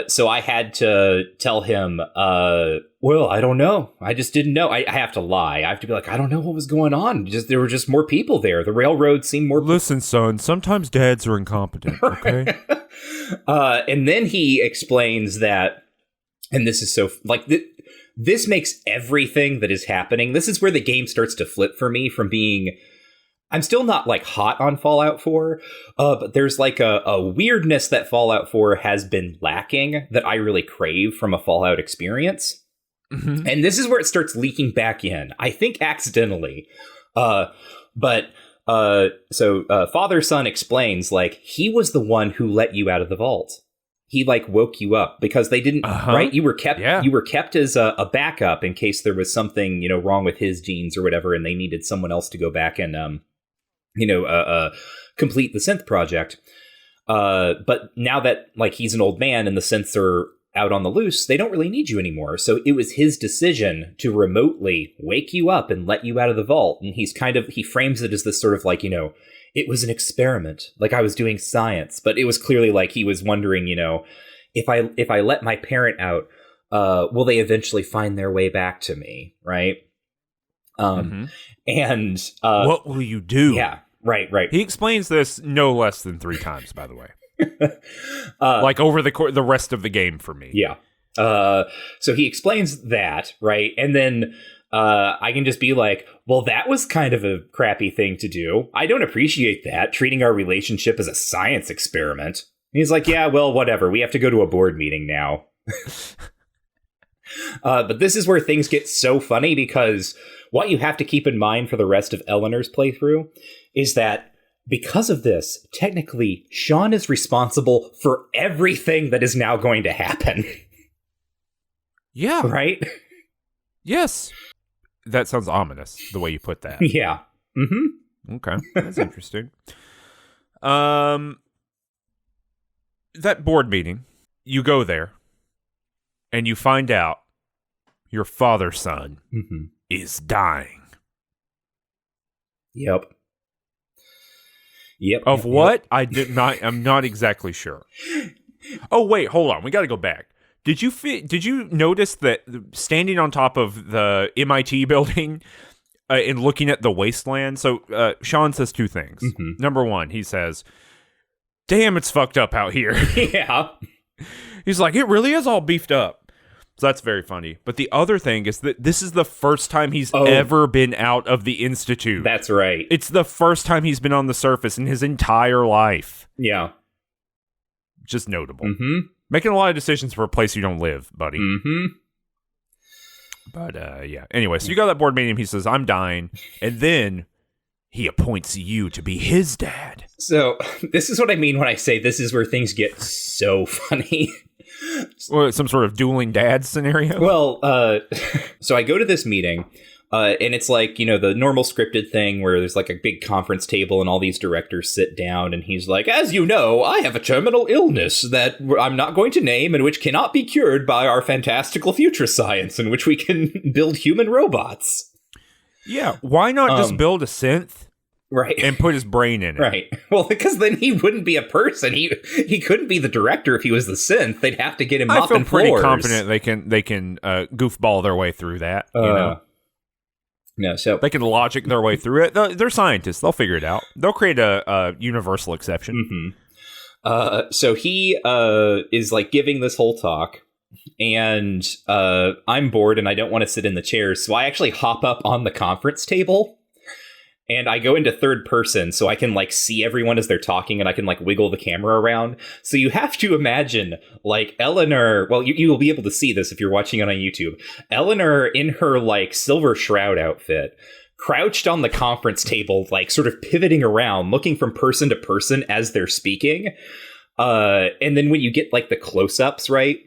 So I had to tell him, well, I don't know. I just didn't know. I have to lie. I have to be I don't know what was going on. There were just more people there. The railroad seemed more... Listen, son, sometimes dads are incompetent, okay? And then he explains that, and this is so... this makes everything that is happening... This is where the game starts to flip for me from being... I'm still not hot on Fallout 4, but there's a weirdness that Fallout 4 has been lacking that I really crave from a Fallout experience. Mm-hmm. And this is where it starts leaking back in, I think accidentally. So father-son explains, he was the one who let you out of the vault. he like woke you up because they didn't, right? You were kept as a backup in case there was something, wrong with his genes or whatever, and they needed someone else to go back and, complete the synth project. But now that like he's an old man and the synths are out on the loose, they don't really need you anymore. So it was his decision to remotely wake you up and let you out of the vault. And he frames it as this sort of like, it was an experiment, like I was doing science, but it was clearly like he was wondering, if I let my parent out, will they eventually find their way back to me, right? And what will you do? Yeah, right. He explains this no less than 3 times, by the way. Like over the rest of the game for me. Yeah. So he explains that, right? And then I can just be like, well, that was kind of a crappy thing to do. I don't appreciate that, treating our relationship as a science experiment. And he's like, yeah, well, whatever. We have to go to a board meeting now. But this is where things get so funny, because what you have to keep in mind for the rest of Eleanor's playthrough is that because of this, technically, Sean is responsible for everything that is now going to happen. Yeah. Right? Yes. That sounds ominous, the way you put that. Yeah. Mm-hmm. Okay. That's interesting. That board meeting, you go there, and you find out your father's son is dying. Yep. Of what? I'm not exactly sure. Oh, wait, hold on. We got to go back. Did you notice that standing on top of the MIT building and looking at the wasteland? So Sean says 2 things. Number 1, he says, "Damn, it's fucked up out here." Yeah. He's like, "It really is all beefed up." So that's very funny. But the other thing is that this is the first time he's ever been out of the Institute. That's right. It's the first time he's been on the surface in his entire life. Yeah. Just notable. Making a lot of decisions for a place you don't live, buddy. But, yeah. Anyway, so you got that board meeting. He says, "I'm dying." And then he appoints you to be his dad. So this is what I mean when I say this is where things get so funny. Some sort of dueling dad scenario? Well, so I go to this meeting, and it's like, the normal scripted thing where there's like a big conference table and all these directors sit down, and he's like, "As you know, I have a terminal illness that I'm not going to name and which cannot be cured by our fantastical future science in which we can build human robots." Yeah, why not just build a synth? Right. And put his brain in it. Right. Well, because then he wouldn't be a person. He couldn't be the director if he was the synth. They'd have to get him mopping floors. I feel pretty confident they can goofball their way through that. No, so they can logic their way through it. They're scientists. They'll figure it out. They'll create a universal exception. So he is like giving this whole talk, and I'm bored and I don't want to sit in the chairs, so I actually hop up on the conference table. And I go into third person so I can like see everyone as they're talking, and I can like wiggle the camera around. So you have to imagine like Eleanor, well, you will be able to see this if you're watching it on YouTube. Eleanor in her like silver shroud outfit, crouched on the conference table, like sort of pivoting around, looking from person to person as they're speaking. And then when you get like the close-ups, right?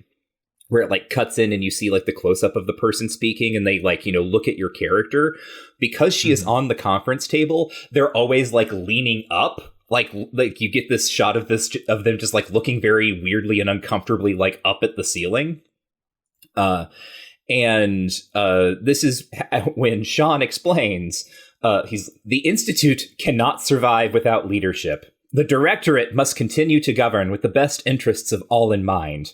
Where it like cuts in and you see like the close-up of the person speaking and they like, look at your character. Because she is on the conference table, they're always like leaning up. Like you get this shot of them just like looking very weirdly and uncomfortably like up at the ceiling. And this is when Sean explains, the Institute cannot survive without leadership. The Directorate must continue to govern with the best interests of all in mind.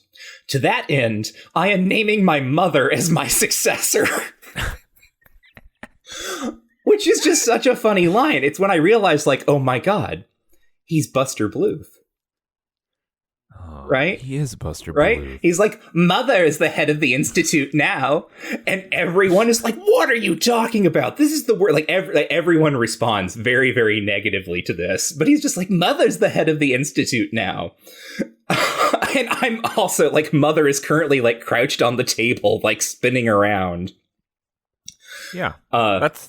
To that end, I am naming my mother as my successor. Which is just such a funny line. It's when I realized, like, oh my god, he's Buster Bluth. Right? He is Buster right? Bluth. He's like, "Mother is the head of the Institute now." And everyone is like, "What are you talking about? This is the word." Like, everyone responds very, very negatively to this. But he's just like, "Mother's the head of the Institute now." And I'm also like, Mother is currently like crouched on the table, like spinning around. Yeah. That's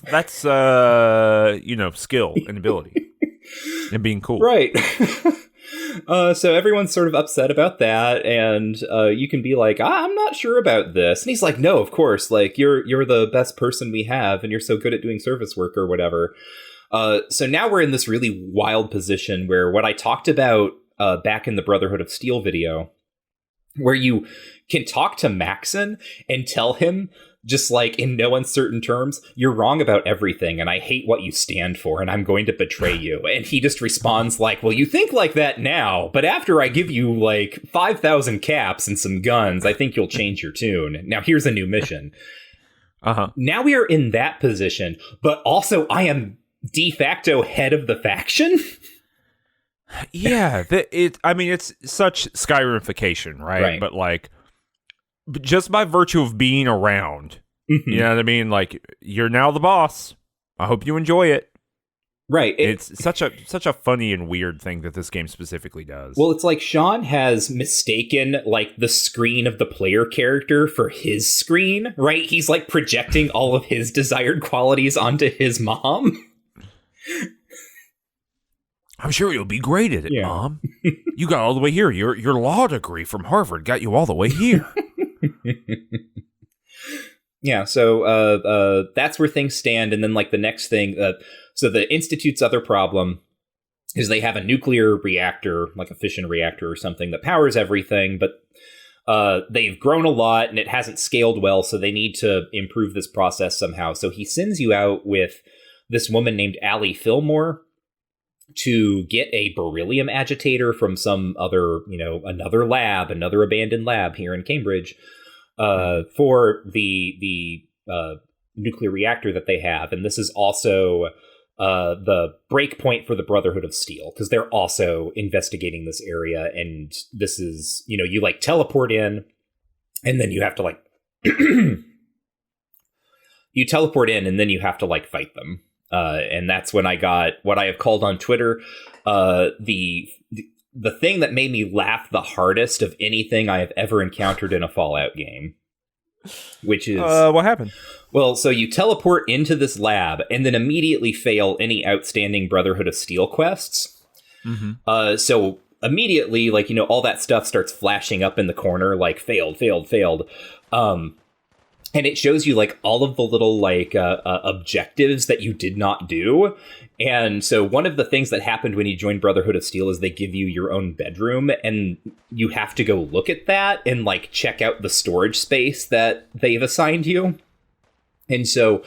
skill and ability. And being cool. Right. So everyone's sort of upset about that, and you can be like, I'm not sure about this. And he's like, no, of course, like, you're the best person we have, and you're so good at doing service work or whatever. So now we're in this really wild position where what I talked about back in the Brotherhood of Steel video, where you can talk to Maxon and tell him, just like in no uncertain terms, you're wrong about everything, and I hate what you stand for, and I'm going to betray you. And he just responds like, well, you think like that now, but after I give you like 5,000 caps and some guns, I think you'll change your tune. Now here's a new mission. Now we are in that position, but also I am de facto head of the faction. Yeah, it's such Skyrification, right? But like, just by virtue of being around, you know what I mean? Like, you're now the boss. I hope you enjoy it. Right. It's such a funny and weird thing that this game specifically does. Well, it's like Sean has mistaken like the screen of the player character for his screen, right? He's like projecting all of his desired qualities onto his mom. I'm sure you'll be great at it, Mom. You got all the way here. Your law degree from Harvard got you all the way here. Yeah, so that's where things stand. And then like the next thing, so the Institute's other problem is they have a nuclear reactor, like a fission reactor or something that powers everything, but they've grown a lot and it hasn't scaled well, so they need to improve this process somehow. So he sends you out with this woman named Allie Fillmore to get a beryllium agitator from some other, another abandoned lab here in Cambridge, for the nuclear reactor that they have. And this is also the break point for the Brotherhood of Steel, because they're also investigating this area. And this is, you like teleport in, and then you have to like you teleport in, and then you have to like fight them. And that's when I got what I have called on Twitter the thing that made me laugh the hardest of anything I have ever encountered in a Fallout game, which is what happened? Well, so you teleport into this lab and then immediately fail any outstanding Brotherhood of Steel quests. So immediately, like, all that stuff starts flashing up in the corner, like failed. And it shows you like all of the little like objectives that you did not do. And so one of the things that happened when you joined Brotherhood of Steel is they give you your own bedroom, and you have to go look at that and like check out the storage space that they've assigned you. And so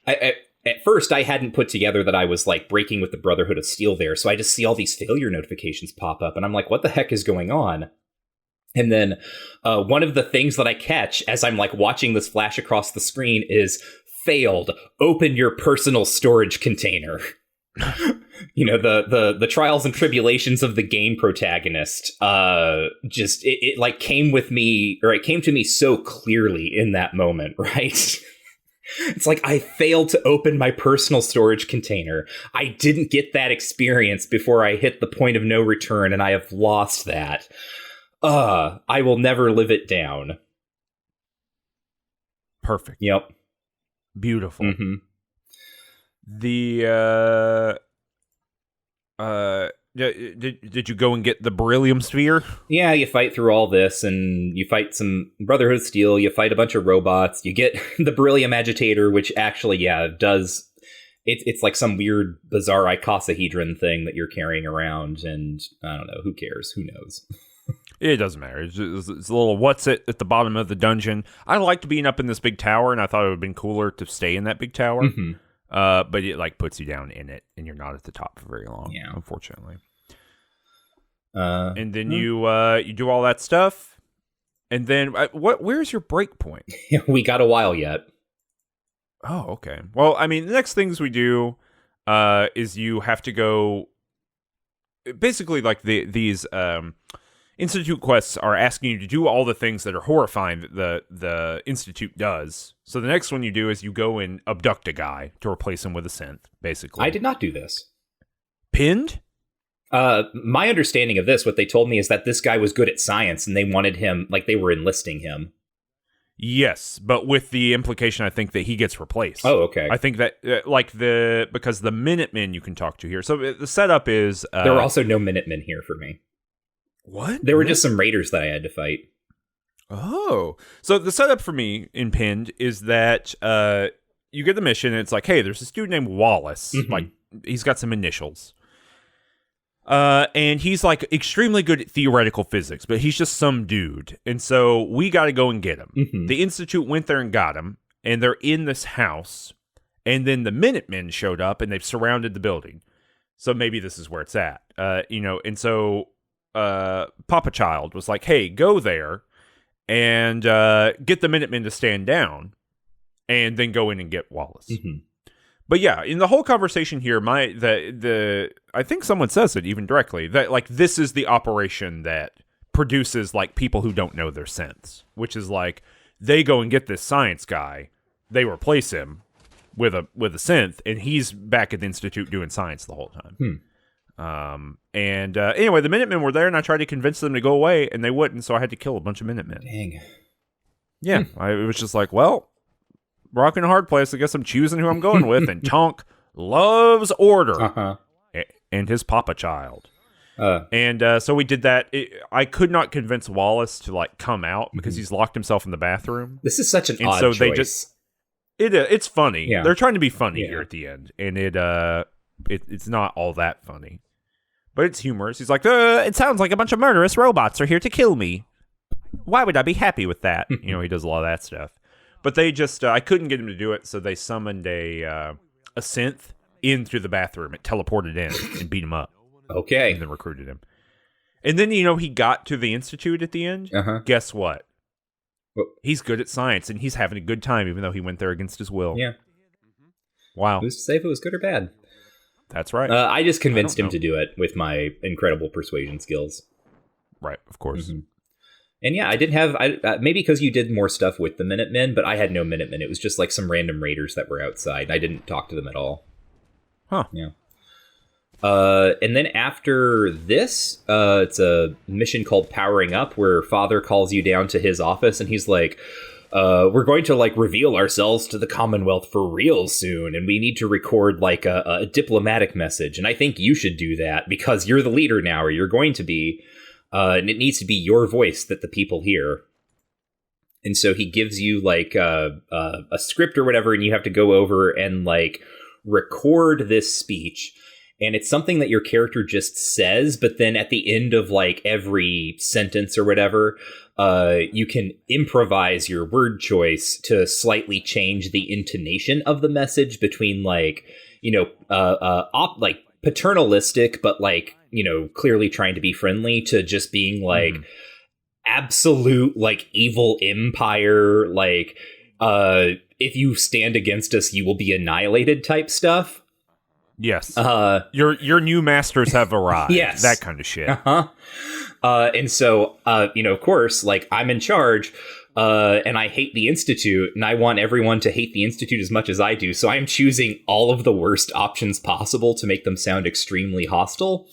at first I hadn't put together that I was like breaking with the Brotherhood of Steel there. So I just see all these failure notifications pop up and I'm like, what the heck is going on? And then one of the things that I catch as I'm like watching this flash across the screen is failed. Open your personal storage container. The trials and tribulations of the game protagonist. It like came with me, or it came to me so clearly in that moment, right? It's like I failed to open my personal storage container. I didn't get that experience before I hit the point of no return, and I have lost that. I will never live it down. Perfect. Yep. Beautiful. Mm-hmm. Did you go and get the beryllium sphere? Yeah, you fight through all this, and you fight some Brotherhood of Steel, you fight a bunch of robots, you get the beryllium agitator, which actually, does... It's like some weird, bizarre icosahedron thing that you're carrying around, and I don't know, who cares? Who knows? It doesn't matter. It's a little what's it at the bottom of the dungeon. I liked being up in this big tower, and I thought it would have been cooler to stay in that big tower. Mm-hmm. But it like puts you down in it, and you're not at the top for very long. Yeah, unfortunately. And then you do all that stuff, and then where's your break point? We got a while yet. Oh, okay. Well, I mean, the next things we do is you have to go. Basically, like these Institute quests are asking you to do all the things that are horrifying that the Institute does. So the next one you do is you go and abduct a guy to replace him with a synth, basically. I did not do this. Pinned? My understanding of this, what they told me is that this guy was good at science and they wanted him, like they were enlisting him. Yes, but with the implication, I think, that he gets replaced. Oh, okay. I think that, because the Minutemen you can talk to here. So the setup is... there are also no Minutemen here for me. What? There were just some raiders that I had to fight. Oh. So the setup for me in Pinned is that you get the mission, and it's like, hey, there's this dude named Wallace. Like, he's got some initials. And he's like extremely good at theoretical physics, but he's just some dude. And so we got to go and get him. The Institute went there and got him, and they're in this house. And then the Minutemen showed up, and they've surrounded the building. So maybe this is where it's at. And so Papa Child was like, hey, go there and get the Minutemen to stand down, and then go in and get Wallace. But yeah, in the whole conversation here, I think someone says it even directly, that like this is the operation that produces like people who don't know their sense, which is like they go and get this science guy, they replace him with a synth, and he's back at the Institute doing science the whole time. Anyway, the Minutemen were there, and I tried to convince them to go away, and they wouldn't, so I had to kill a bunch of Minutemen. Dang. Yeah, it was just like, well, rock in a hard place. I guess I'm choosing who I'm going with, and Tonk loves order and his Papa Child. So we did that. I could not convince Wallace to like come out because he's locked himself in the bathroom. This is such an odd choice. They just it's funny. Yeah. They're trying to be funny here at the end, and it's not all that funny, but it's humorous. He's like, it sounds like a bunch of murderous robots are here to kill me. Why would I be happy with that? He does a lot of that stuff. But they just, I couldn't get him to do it, so they summoned a synth in through the bathroom. It teleported in and beat him up. Okay. And then recruited him. And then, he got to the Institute at the end. Guess what? He's good at science, and he's having a good time, even though he went there against his will. Yeah. Wow. Who's to say if it was good or bad? That's right. I just convinced him to do it with my incredible persuasion skills. Right, of course. And yeah, I didn't have, maybe because you did more stuff with the Minutemen, but I had no Minutemen. It was just like some random raiders that were outside. I didn't talk to them at all. Huh. Yeah. And then after this, it's a mission called Powering Up, where Father calls you down to his office, and he's like, we're going to like reveal ourselves to the Commonwealth for real soon, and we need to record like a diplomatic message. And I think you should do that because you're the leader now, or you're going to be. And it needs to be your voice that the people hear. And so he gives you like a script or whatever, and you have to go over and like record this speech. And it's something that your character just says, but then at the end of like every sentence or whatever, you can improvise your word choice to slightly change the intonation of the message between like, like paternalistic, but like, clearly trying to be friendly, to just being like absolute like evil empire, like if you stand against us you will be annihilated type stuff. Yes. Your new masters have arrived. Yes. That kind of shit. And so of course, like I'm in charge, and I hate the Institute, and I want everyone to hate the Institute as much as I do, so I'm choosing all of the worst options possible to make them sound extremely hostile.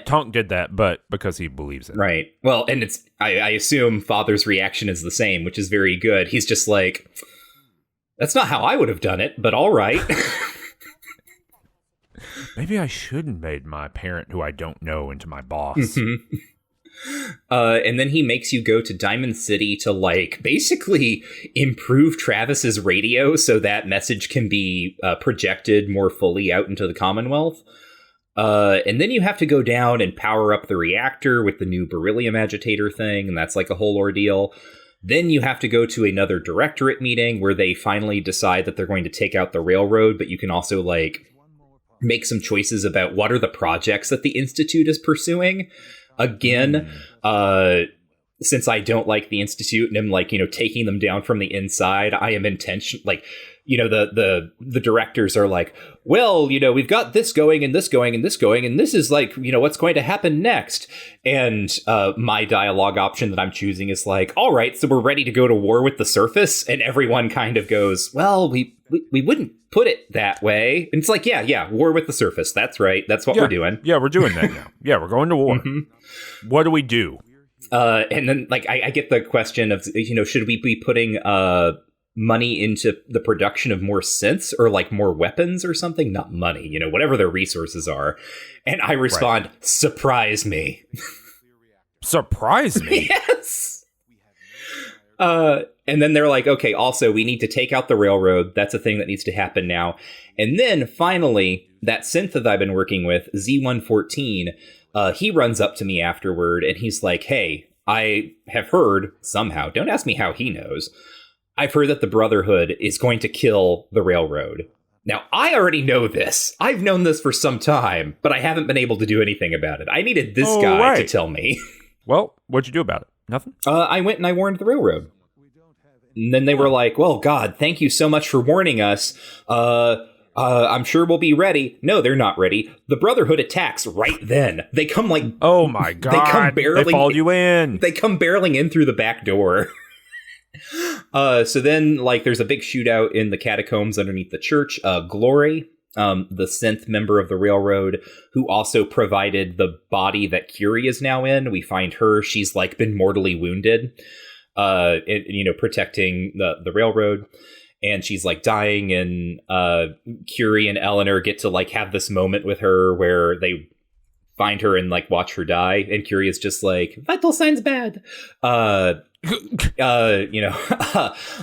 Tonk did that, but because he believes it. Right. Well, and it's I assume Father's reaction is the same, which is very good. He's just like, that's not how I would have done it, but all right. Maybe I should have made my parent, who I don't know, into my boss. And then he makes you go to Diamond City to like basically improve Travis's radio so that message can be projected more fully out into the Commonwealth. And then you have to go down and power up the reactor with the new beryllium agitator thing, and that's like a whole ordeal. Then you have to go to another directorate meeting where they finally decide that they're going to take out the railroad, but you can also like make some choices about what are the projects that the Institute is pursuing. Again, since I don't like the Institute and I'm like, taking them down from the inside, I am like, the directors are like, well, we've got this going and this going and this going, and this is like, what's going to happen next. And my dialogue option that I'm choosing is like, all right, so we're ready to go to war with the surface. And everyone kind of goes, well, we wouldn't put it that way. And it's like, yeah, war with the surface. That's right. That's what we're doing. Yeah, we're doing that now. Yeah, we're going to war. What do we do? And then like, I get the question of, should we be putting money into the production of more synths or like more weapons or something? Not money, whatever their resources are. And I respond, surprise me. Surprise me. Yes. And then they're like, okay, also, we need to take out the railroad. That's a thing that needs to happen now. And then, finally, that synth that I've been working with, Z114, he runs up to me afterward, and he's like, hey, I have heard, somehow, don't ask me how he knows, I've heard that the Brotherhood is going to kill the railroad. Now, I already know this. I've known this for some time, but I haven't been able to do anything about it. I needed this guy to tell me. Well, what'd you do about it? Nothing? I went and I warned the railroad. And then they were like, well, God, thank you so much for warning us. I'm sure we'll be ready. No, they're not ready. The Brotherhood attacks right then. They come like... Oh my God. They followed you in. They come barreling in through the back door. So then, like, there's a big shootout in the catacombs underneath the church. Glory, the synth member of the railroad, who also provided the body that Curie is now in. We find her. She's, like, been mortally wounded, protecting the railroad. And she's, like, dying, and Curie and Eleanor get to, like, have this moment with her where they find her and, like, watch her die. And Curie is just like, vital signs bad. And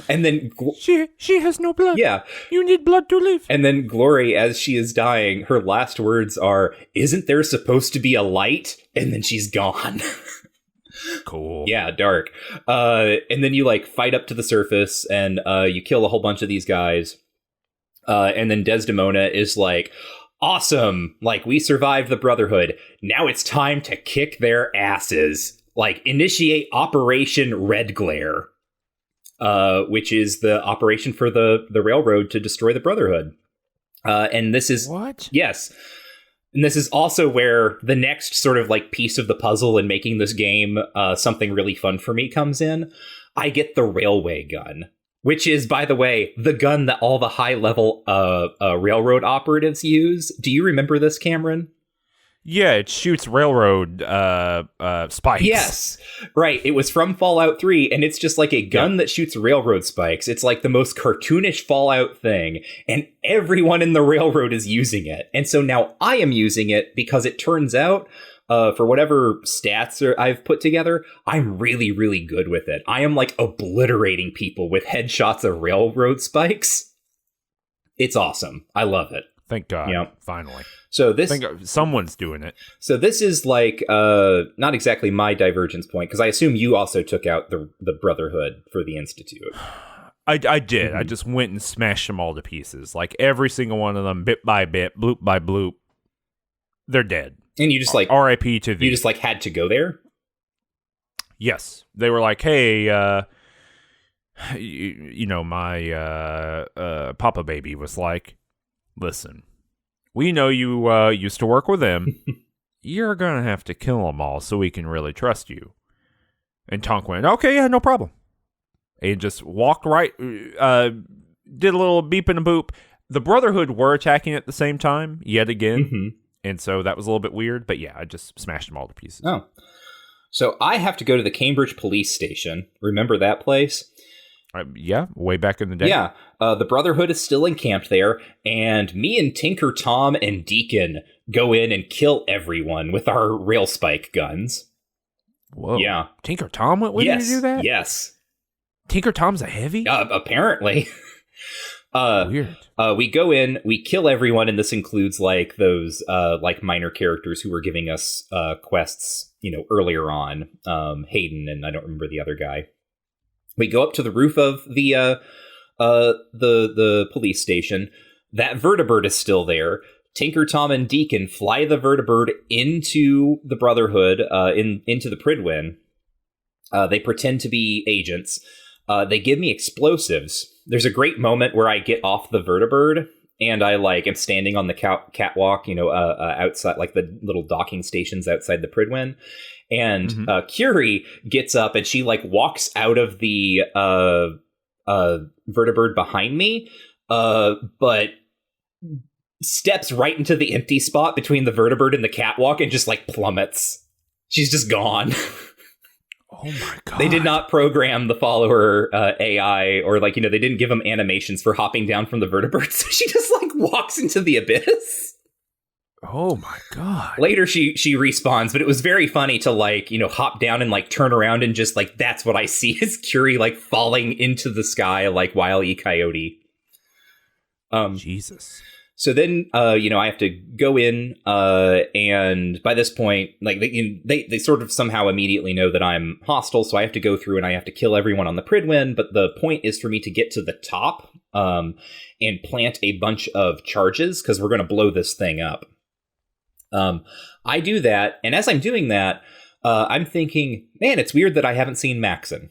then she has no blood. Yeah, you need blood to live. And then Glory, as she is dying, her last words are, "Isn't there supposed to be a light?" And then she's gone. Cool. Yeah, dark. And then you like fight up to the surface, and you kill a whole bunch of these guys. And then Desdemona is like, "Awesome! Like, we survived the Brotherhood. Now it's time to kick their asses." Like, initiate Operation Red Glare, which is the operation for the railroad to destroy the Brotherhood. And this is... What? Yes. And this is also where the next sort of, like, piece of the puzzle in making this game something really fun for me comes in. I get the railway gun, which is, by the way, the gun that all the high-level railroad operatives use. Do you remember this, Cameron? Yeah, it shoots railroad spikes. Yes, right. It was from Fallout 3, and it's just like a gun that shoots railroad spikes. It's like the most cartoonish Fallout thing, and everyone in the railroad is using it. And so now I am using it because it turns out, for whatever stats I've put together, I'm really, really good with it. I am like obliterating people with headshots of railroad spikes. It's awesome. I love it. Thank God. Yep. Finally. So this, someone's doing it. So this is like not exactly my divergence point, because I assume you also took out the Brotherhood for the Institute. I did. I just went and smashed them all to pieces. Like every single one of them, bit by bit, bloop by bloop. They're dead. And you just like R.I.P. to the. You just like had to go there. Yes, they were like, "Hey, my Papa Baby was like, listen, we know you used to work with them. You're gonna have to kill them all so we can really trust you." And Tonk went, "Okay, yeah, no problem." And just walked right, did a little beep and a boop. The Brotherhood were attacking at the same time, yet again. Mm-hmm. And so that was a little bit weird. But yeah, I just smashed them all to pieces. Oh. So I have to go to the Cambridge Police Station. Remember that place? Yeah, way back in the day. Yeah, the Brotherhood is still encamped there, and me and Tinker Tom and Deacon go in and kill everyone with our rail spike guns. Whoa. Yeah. Tinker Tom went with you to do that? Yes. Tinker Tom's a heavy? Apparently. Weird. We go in, we kill everyone, and this includes like those like minor characters who were giving us quests, earlier on. Hayden, and I don't remember the other guy. We go up to the roof of the police station. That vertibird is still there. Tinker, Tom, and Deacon fly the vertibird into the Brotherhood, into the Prydwen. They pretend to be agents. They give me explosives. There's a great moment where I get off the vertibird and I am standing on the catwalk, outside, like the little docking stations outside the Prydwen. And Curie gets up and she walks out of the vertibird behind me, but steps right into the empty spot between the vertibird and the catwalk and just plummets. She's just gone. Oh my God. They did not program the follower AI or they didn't give them animations for hopping down from the vertibird. So she just walks into the abyss. Oh my god. Later she respawns, but it was very funny to like, hop down and like turn around and just like, that's what I see is Curie like falling into the sky like Wile E. Coyote. Jesus. So then, I have to go in, and by this point, like they sort of somehow immediately know that I'm hostile, so I have to go through and I have to kill everyone on the Pridwen. But the point is for me to get to the top, and plant a bunch of charges because we're going to blow this thing up. I do that, and as I'm doing that, I'm thinking, man, it's weird that I haven't seen Maxon.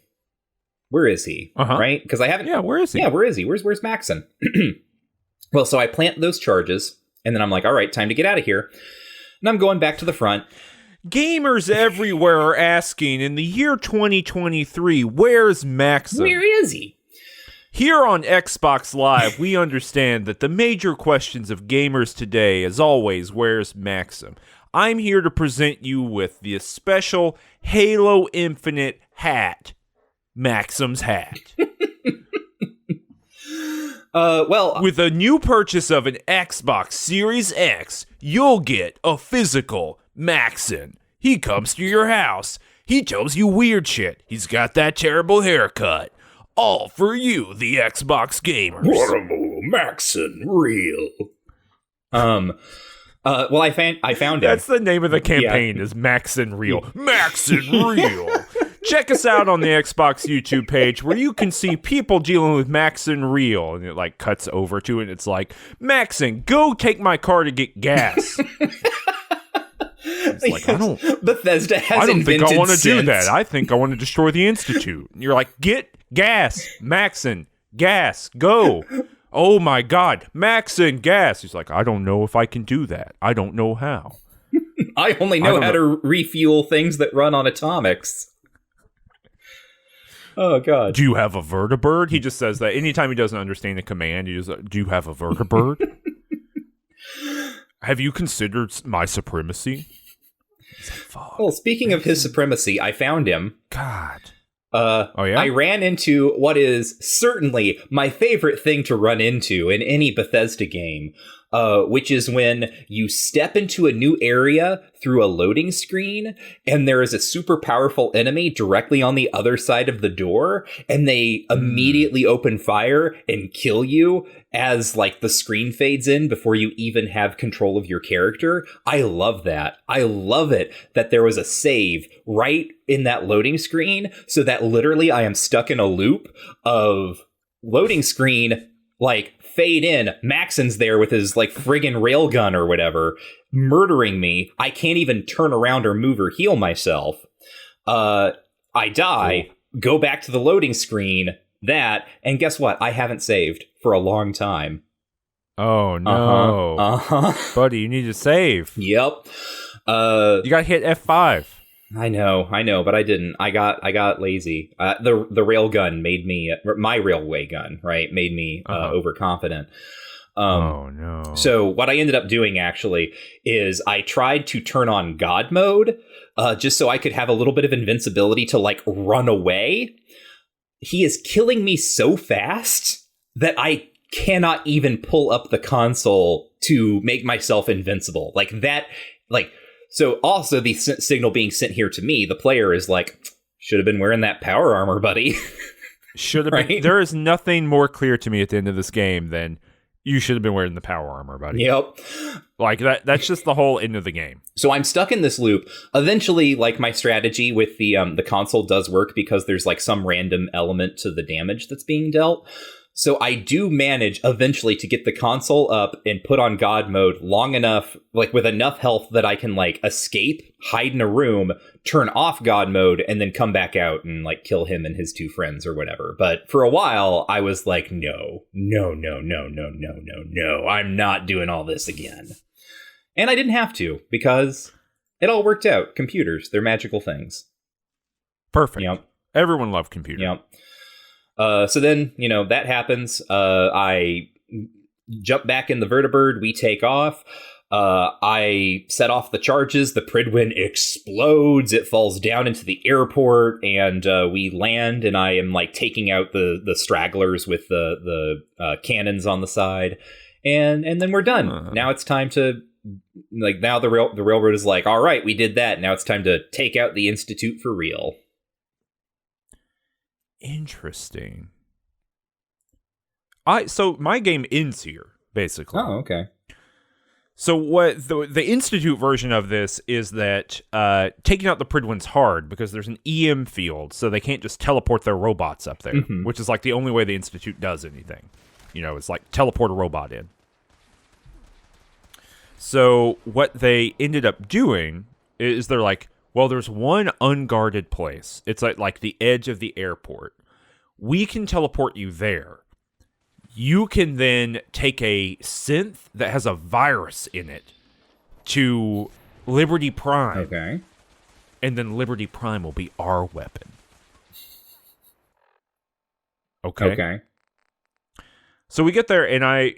Where is he? Right? Because I haven't. Yeah, where is he? Yeah, where is he? Where's Maxon? Well, so I plant those charges, and then I'm like, all right, time to get out of here. And I'm going back to the front. Gamers everywhere are asking, in the year 2023, where's Maxim? Where is he? Here on Xbox Live, we understand that the major questions of gamers today, as always, where's Maxim? I'm here to present you with the special Halo Infinite hat. Maxim's hat. With a new purchase of an Xbox Series X, you'll get a physical Maxon. He comes to your house. He tells you weird shit. He's got that terrible haircut. All for you, the Xbox gamers. Horrible Maxon real. Well, I found him. That's the name of the campaign, is Maxon Real. Maxon Real. Check us out on the Xbox YouTube page where you can see people dealing with Maxon Real. And it like cuts over to it and it's like, Maxon, go take my car to get gas. It's like, Bethesda has I don't think I want to do sense. that. I think I want to destroy the Institute. And you're like, get gas, Maxon, gas, go. Oh my God, Maxon, gas. He's like, I don't know if I can do that. I don't know how. I only know how to refuel things that run on atomics. Oh, God. Do you have a vertibird? He just says that anytime he doesn't understand a command, he just, do you have a vertibird? Have you considered my supremacy? Like, fuck. Well, speaking of his supremacy, I found him. God. Oh, yeah? I ran into what is certainly my favorite thing to run into in any Bethesda game, which is when you step into a new area through a loading screen, and there is a super powerful enemy directly on the other side of the door, and they immediately open fire and kill you as like the screen fades in before you even have control of your character. I love that. I love it that there was a save right in that loading screen, so that literally I am stuck in a loop of loading screen, like fade in, Maxon's there with his like friggin' railgun or whatever, murdering me. I can't even turn around or move or heal myself. I die, go back to the loading screen, and guess what? I haven't saved for a long time. Oh no. Buddy, you need to save. Yep. You gotta hit F5. I know, but I didn't. I got lazy. The railgun made me, my railway gun, right, made me overconfident. Oh no. So what I ended up doing actually is I tried to turn on God mode, just so I could have a little bit of invincibility to like run away. He is killing me so fast that I cannot even pull up the console to make myself invincible. Like that, like. So also the signal being sent here to me, the player is like, should have been wearing that power armor, buddy. Should have been. There is nothing more clear to me at the end of this game than you should have been wearing the power armor, buddy. Yep. Like that's just the whole end of the game. So I'm stuck in this loop. Eventually, like my strategy with the console does work because there's like some random element to the damage that's being dealt. So I do manage eventually to get the console up and put on God mode long enough, like with enough health that I can like escape, hide in a room, turn off God mode, and then come back out and like kill him and his two friends or whatever. But for a while, I was like, no, I'm not doing all this again. And I didn't have to because it all worked out. Computers, they're magical things. Perfect. Yep. Everyone loved computers. Yep. So then, that happens. I jump back in the vertibird. We take off. I set off the charges. The Pridwen explodes. It falls down into the airport, and we land. And I am like taking out the stragglers with the cannons on the side, and then we're done. Now it's time to Like now the railroad is like, all right, we did that. Now it's time to take out the Institute for real. Interesting. So my game ends here, basically. Oh, okay. So what the Institute version of this is that taking out the Prydwen's hard because there's an EM field, so they can't just teleport their robots up there, which is like the only way the Institute does anything. You know, it's like teleport a robot in. So what they ended up doing is they're like, well, there's one unguarded place. It's like the edge of the airport. We can teleport you there. You can then take a synth that has a virus in it to Liberty Prime. Okay. And then Liberty Prime will be our weapon. Okay. So we get there, and I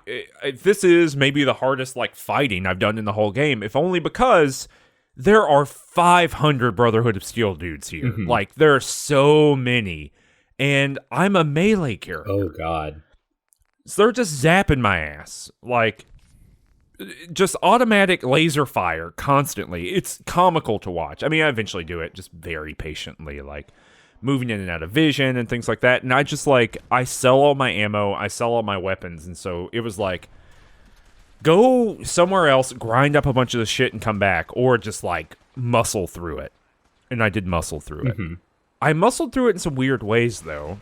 this is maybe the hardest fighting I've done in the whole game, if only because there are 500 Brotherhood of Steel dudes here. Like, there are so many, and I'm a melee character. Oh, God. So they're just zapping my ass. Like, just automatic laser fire constantly. It's comical to watch. I mean, I eventually do it just very patiently, like moving in and out of vision and things like that. And I just I sell all my ammo, I sell all my weapons. And so it was like, go somewhere else, grind up a bunch of the shit and come back, or just muscle through it. And I did muscle through it. I muscled through it in some weird ways, though.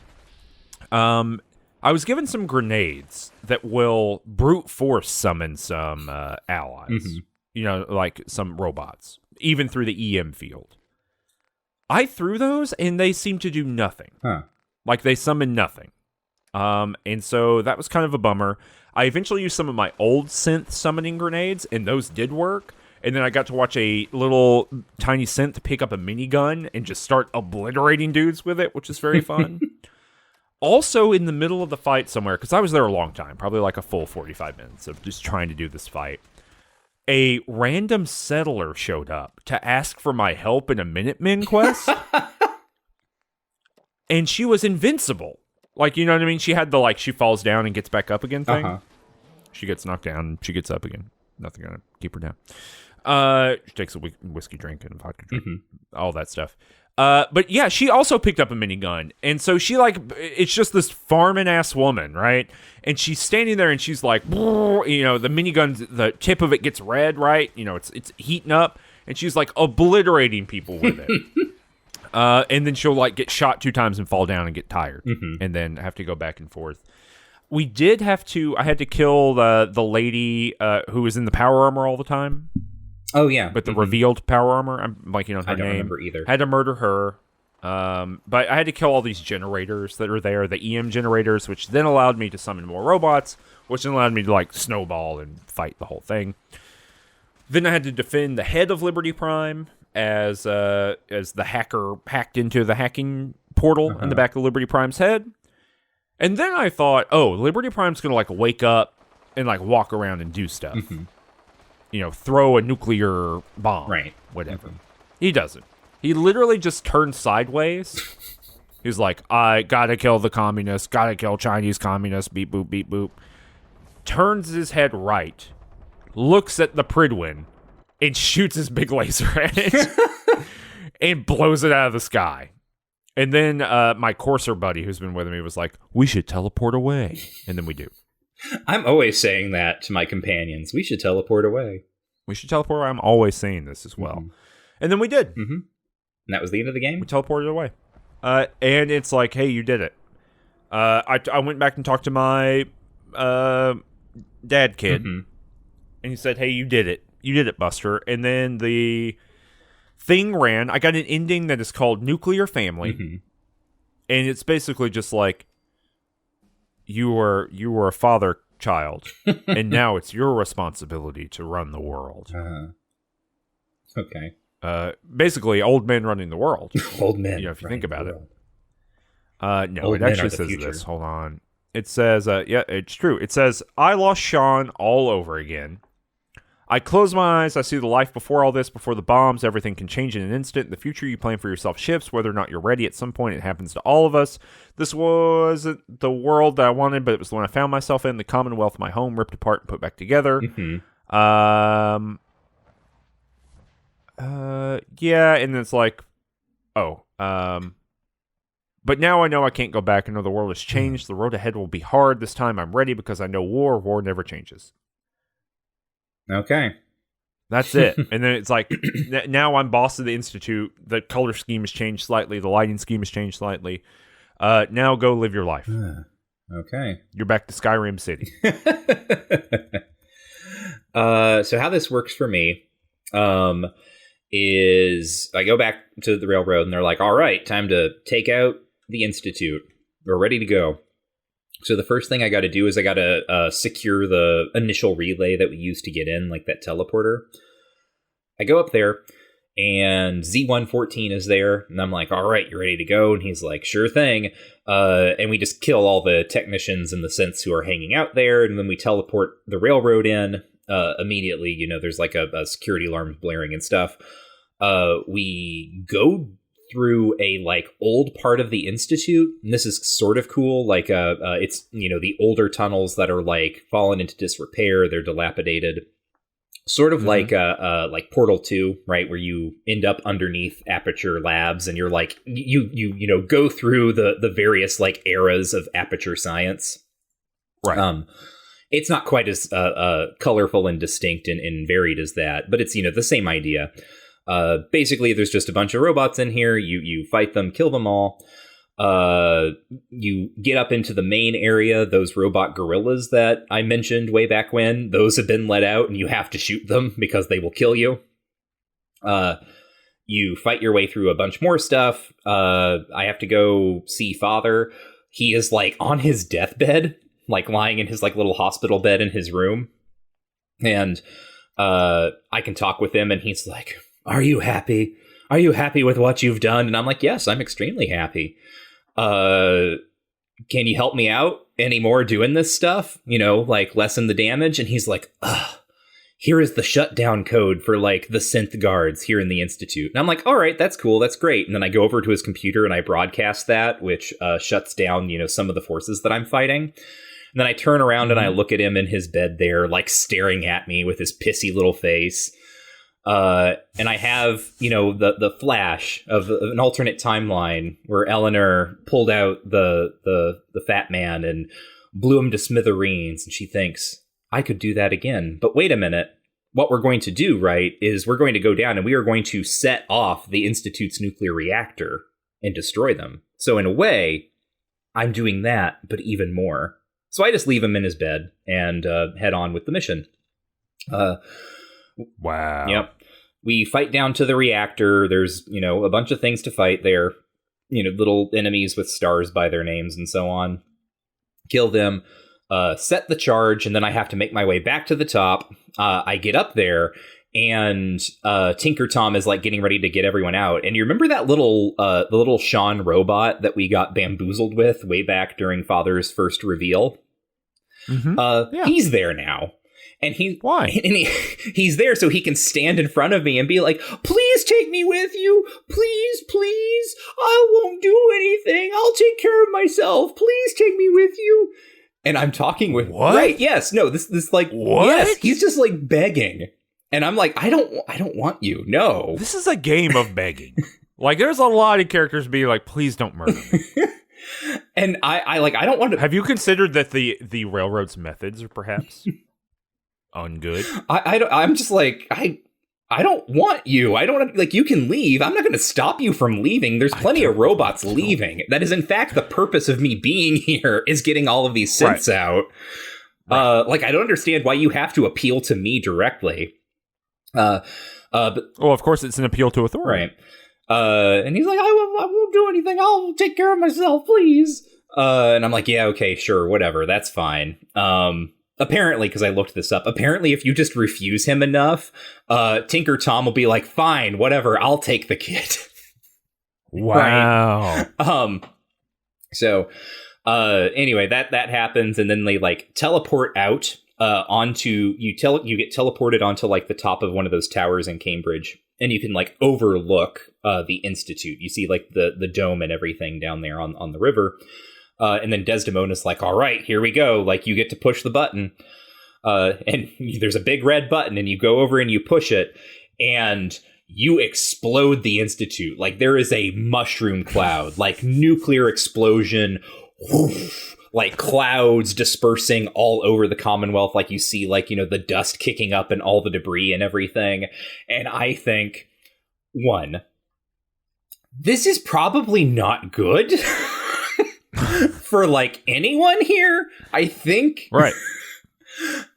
I was given some grenades that will brute force summon some allies. You know, like some robots, even through the EM field. I threw those, and they seemed to do nothing. Like, they summoned nothing. And so that was kind of a bummer. I eventually used some of my old synth summoning grenades, and those did work. And then I got to watch a little tiny synth pick up a minigun and just start obliterating dudes with it, which is very fun. Also, in the middle of the fight somewhere, because I was there a long time, probably like a full 45 minutes of just trying to do this fight, a random settler showed up to ask for my help in a Minutemen quest. And she was invincible. Like, you know what I mean? She had the, she falls down and gets back up again thing. She gets knocked down, she gets up again. Nothing gonna keep her down. She takes a whiskey drink and a vodka drink, all that stuff. But yeah, she also picked up a minigun. And so she it's just this farming ass woman, right? And she's standing there and she's like, you know, the minigun, the tip of it gets red, right? You know, it's heating up, and she's obliterating people with it. And then she'll get shot 2 times and fall down and get tired, and then have to go back and forth. I had to kill the lady who was in the power armor all the time. Oh, yeah. But the revealed power armor, I'm blanking on her name. I don't remember either. Had to murder her. But I had to kill all these generators that are there, the EM generators, which then allowed me to summon more robots, which then allowed me to snowball and fight the whole thing. Then I had to defend the head of Liberty Prime as the hacker hacked into the hacking portal in the back of Liberty Prime's head. And then I thought, oh, Liberty Prime's going to wake up and walk around and do stuff. You know, throw a nuclear bomb. Right. Whatever. He doesn't. He literally just turns sideways. He's like, I gotta kill the communists, gotta kill Chinese communists, beep boop, beep boop. Turns his head right, looks at the Prydwen, and shoots his big laser at it, and blows it out of the sky. And then my Courser buddy who's been with me was like, we should teleport away. And then we do. I'm always saying that to my companions. We should teleport away. We should teleport away. I'm always saying this as well. And then we did. And that was the end of the game? We teleported away. And it's like, hey, you did it. I went back and talked to my dad kid. And he said, hey, you did it. You did it, Buster. And then the thing ran. I got an ending that is called Nuclear Family. And it's basically just like, you were a father child, and now it's your responsibility to run the world. Okay. Basically, old men running the world. Old men. You know, if you think about it. No, old it actually says this. Hold on. It says, yeah, it's true. It says, I lost Sean all over again. I close my eyes, I see the life before all this, before the bombs, everything can change in an instant. In the future, you plan for yourself shifts, whether or not you're ready at some point, it happens to all of us. This wasn't the world that I wanted, but it was the one I found myself in, the Commonwealth, my home, ripped apart and put back together. Yeah, and it's like, oh, but now I know I can't go back. I know the world has changed. The road ahead will be hard. This time I'm ready because I know war never changes. Okay. That's it. And then it's like, now I'm boss of the Institute. The color scheme has changed slightly. The lighting scheme has changed slightly. Now go live your life. Okay. You're back to Skyrim City. So how this works for me is I go back to the railroad and they're like, all right, time to take out the Institute. We're ready to go. So the first thing I got to do is I got to secure the initial relay that we used to get in, like that teleporter. I go up there, and Z114 is there, and I'm like, all right, you ready to go? And he's like, sure thing. And we just kill all the technicians in the sense who are hanging out there, and then we teleport the railroad in immediately. You know, there's like a security alarm blaring and stuff. We go through a like old part of the Institute, and this is sort of cool. Like it's, you know, the older tunnels that are like fallen into disrepair, they're dilapidated, sort of like Portal 2, right, where you end up underneath Aperture Labs and you're like you know, go through the various like eras of Aperture Science, right. It's not quite as colorful and distinct and varied as that, but it's, you know, the same idea. Basically, there's just a bunch of robots in here. You fight them, kill them all. You get up into the main area. Those robot gorillas that I mentioned way back when, those have been let out, and you have to shoot them because they will kill you. You fight your way through a bunch more stuff. I have to go see Father. He is like on his deathbed, like lying in his like little hospital bed in his room. And I can talk with him, and he's like, are you happy? Are you happy with what you've done? And I'm like, yes, I'm extremely happy. Can you help me out anymore doing this stuff? You know, like lessen the damage? And he's like, here is the shutdown code for like the synth guards here in the Institute. And I'm like, all right, that's cool. That's great. And then I go over to his computer and I broadcast that, which shuts down, you know, some of the forces that I'm fighting. And then I turn around and I look at him in his bed there, like staring at me with his pissy little face. And I have, you know, the flash of an alternate timeline where Eleanor pulled out the fat man and blew him to smithereens. And she thinks, I could do that again. But wait a minute. What we're going to do, right, is we're going to go down and we are going to set off the Institute's nuclear reactor and destroy them. So in a way, I'm doing that, but even more. So I just leave him in his bed and head on with the mission. Wow. Yep. We fight down to the reactor. There's, you know, a bunch of things to fight there. You know, little enemies with stars by their names and so on. Kill them. Set the charge, and then I have to make my way back to the top. I get up there, and Tinker Tom is like getting ready to get everyone out. And you remember that the little Sean robot that we got bamboozled with way back during Father's first reveal? Mm-hmm. Yeah. He's there now. And why? And he's there so he can stand in front of me and be like, please take me with you. Please, please. I won't do anything. I'll take care of myself. Please take me with you. And I'm talking with what? Right? Yes. No. This like what? Yes. He's just like begging, and I'm like, I don't want you. No. This is a game of begging. Like, there's a lot of characters being like, please don't murder me. And I don't want to. Have you considered that the railroad's methods are perhaps ungood? I'm just like, I don't want you. I don't like, you can leave. I'm not going to stop you from leaving. There's plenty of robots leaving. That is in fact the purpose of me being here, is getting all of these synths out. Right. Like, I don't understand why you have to appeal to me directly. But well, of course it's an appeal to authority. Right. And he's like, I won't do anything. I'll take care of myself, please. And I'm like, yeah, okay, sure, whatever. That's fine. Apparently, because I looked this up, apparently if you just refuse him enough, Tinker Tom will be like, fine, whatever, I'll take the kid. Wow. Right? So anyway, that happens, and then they like teleport out onto you get teleported onto like the top of one of those towers in Cambridge, and you can like overlook the Institute. You see like the dome and everything down there on the river. And then Desdemona's like, all right, here we go. Like, you get to push the button. And there's a big red button, and you go over and you push it. And you explode the Institute. Like, there is a mushroom cloud, like nuclear explosion, whoosh, like clouds dispersing all over the Commonwealth. Like, you see, like, the dust kicking up and all the debris and everything. And I think, one, this is probably not good for, like, anyone here, I think. Right.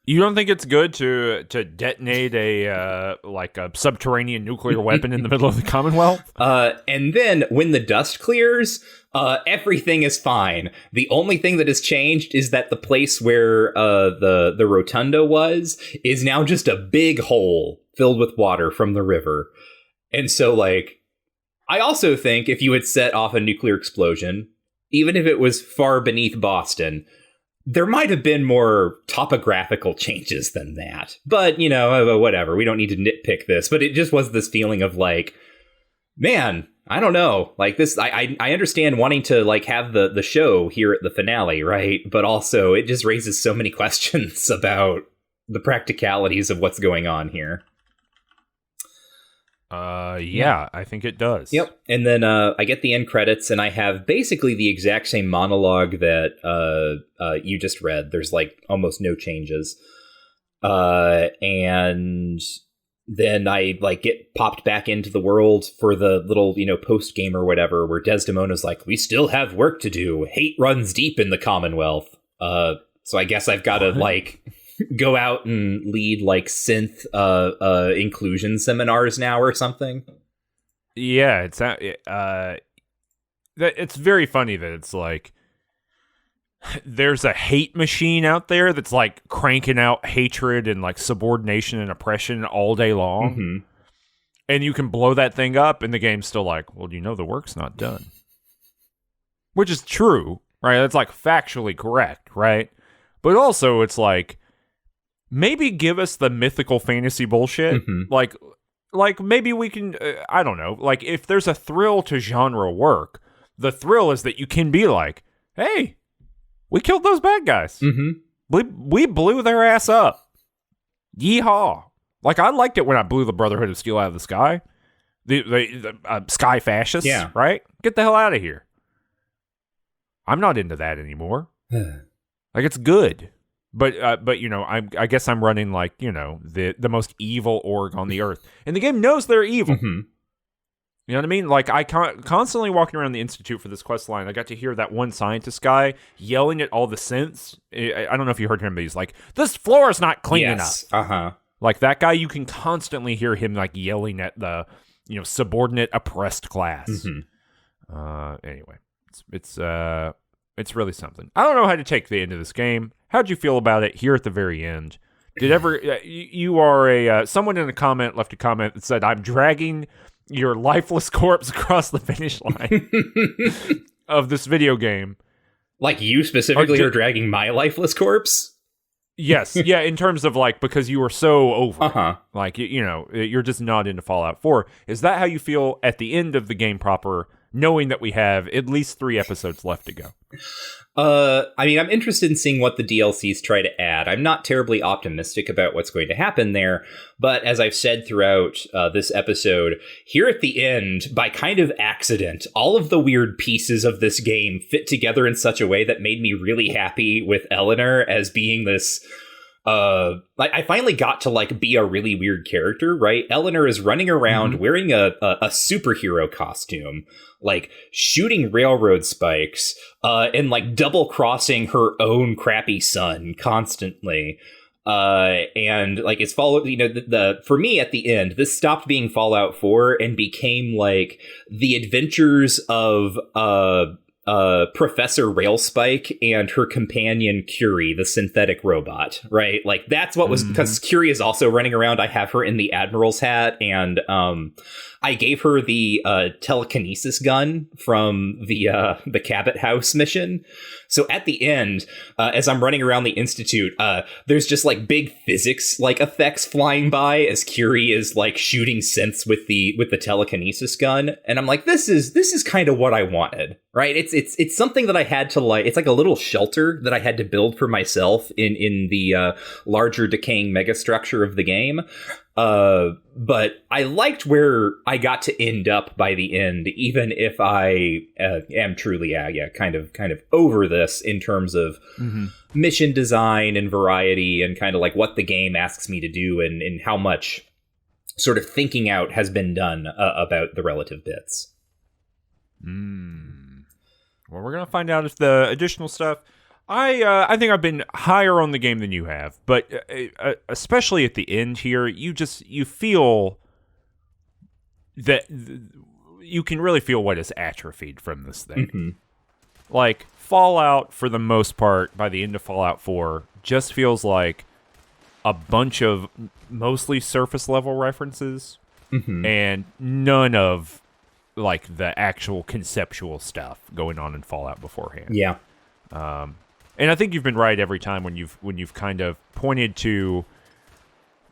You don't think it's good to detonate a subterranean nuclear weapon in the middle of the Commonwealth? And then when the dust clears, everything is fine. The only thing that has changed is that the place where the rotunda was is now just a big hole filled with water from the river. And so, like, I also think if you had set off a nuclear explosion, even if it was far beneath Boston, there might have been more topographical changes than that. But, whatever. We don't need to nitpick this. But it just was this feeling of, like, man, I don't know. Like, this, I understand wanting to, like, have the show here at the finale, right? But also, it just raises so many questions about the practicalities of what's going on here. Yeah, I think it does. Yep. And then I get the end credits, and I have basically the exact same monologue that you just read. There's, like, almost no changes. And then I, like, get popped back into the world for the little, post game or whatever, where Desdemona's like, we still have work to do. Hate runs deep in the Commonwealth. So I guess I've got to, like, go out and lead, like, synth inclusion seminars now or something. Yeah, it's very funny that it's like there's a hate machine out there that's, like, cranking out hatred and, like, subordination and oppression all day long. Mm-hmm. And you can blow that thing up and the game's still like, well, the work's not done. Which is true, right? That's, like, factually correct, right? But also it's like, maybe give us the mythical fantasy bullshit. Mm-hmm. Like maybe we can, I don't know, like, if there's a thrill to genre work, the thrill is that you can be like, hey, we killed those bad guys. Mm-hmm. We blew their ass up. Yeehaw. Like, I liked it when I blew the Brotherhood of Steel out of the sky. The sky fascists, yeah. Right? Get the hell out of here. I'm not into that anymore. Like, it's good. But I guess I'm running, like, the most evil org on the earth. And the game knows they're evil. Mm-hmm. You know what I mean? Like, I constantly walking around the Institute for this quest line, I got to hear that one scientist guy yelling at all the synths. I don't know if you heard him, but he's like, this floor is not clean enough. Uh-huh. Like, that guy, you can constantly hear him, like, yelling at the, subordinate oppressed class. Mm-hmm. Anyway, it's really something. I don't know how to take the end of this game. How'd you feel about it here at the very end? Did ever you are someone in a comment left a comment that said, I'm dragging your lifeless corpse across the finish line of this video game. Like, you specifically are dragging my lifeless corpse? Yes. Yeah, in terms of, like, because you were so over it. Like, you're just not into Fallout 4. Is that how you feel at the end of the game proper, knowing that we have at least 3 episodes left to go? I mean, I'm interested in seeing what the DLCs try to add. I'm not terribly optimistic about what's going to happen there, but as I've said throughout this episode, here at the end, by kind of accident, all of the weird pieces of this game fit together in such a way that made me really happy with Eleanor as being this... I finally got to, like, be a really weird character, right? Eleanor is running around wearing a superhero costume, like, shooting railroad spikes, and, like, double crossing her own crappy son constantly. And, like, it's followed, for me at the end, this stopped being Fallout 4 and became, like, the adventures of, Professor Railspike and her companion Curie, the synthetic robot, right? Like, that's what was, because Curie is also running around. I have her in the Admiral's hat, and I gave her the telekinesis gun from the Cabot House mission. So at the end, as I'm running around the Institute, there's just, like, big physics, like, effects flying by as Curie is, like, shooting synths with the telekinesis gun, and I'm like, this is kind of what I wanted. right? It's something that I had to like. It's like a little shelter that I had to build for myself in the larger decaying megastructure of the game. But I liked where I got to end up by the end, even if I am truly, kind of over this in terms of mission design and variety and kind of like what the game asks me to do and how much sort of thinking out has been done about the relative bits. Well, we're gonna find out if the additional stuff. I think I've been higher on the game than you have, but especially at the end here, you feel that you can really feel what is atrophied from this thing. Like Fallout, for the most part, by the end of Fallout 4, just feels like a bunch of mostly surface level references and none of like the actual conceptual stuff going on in Fallout beforehand. Yeah. And I think you've been right every time when you've kind of pointed to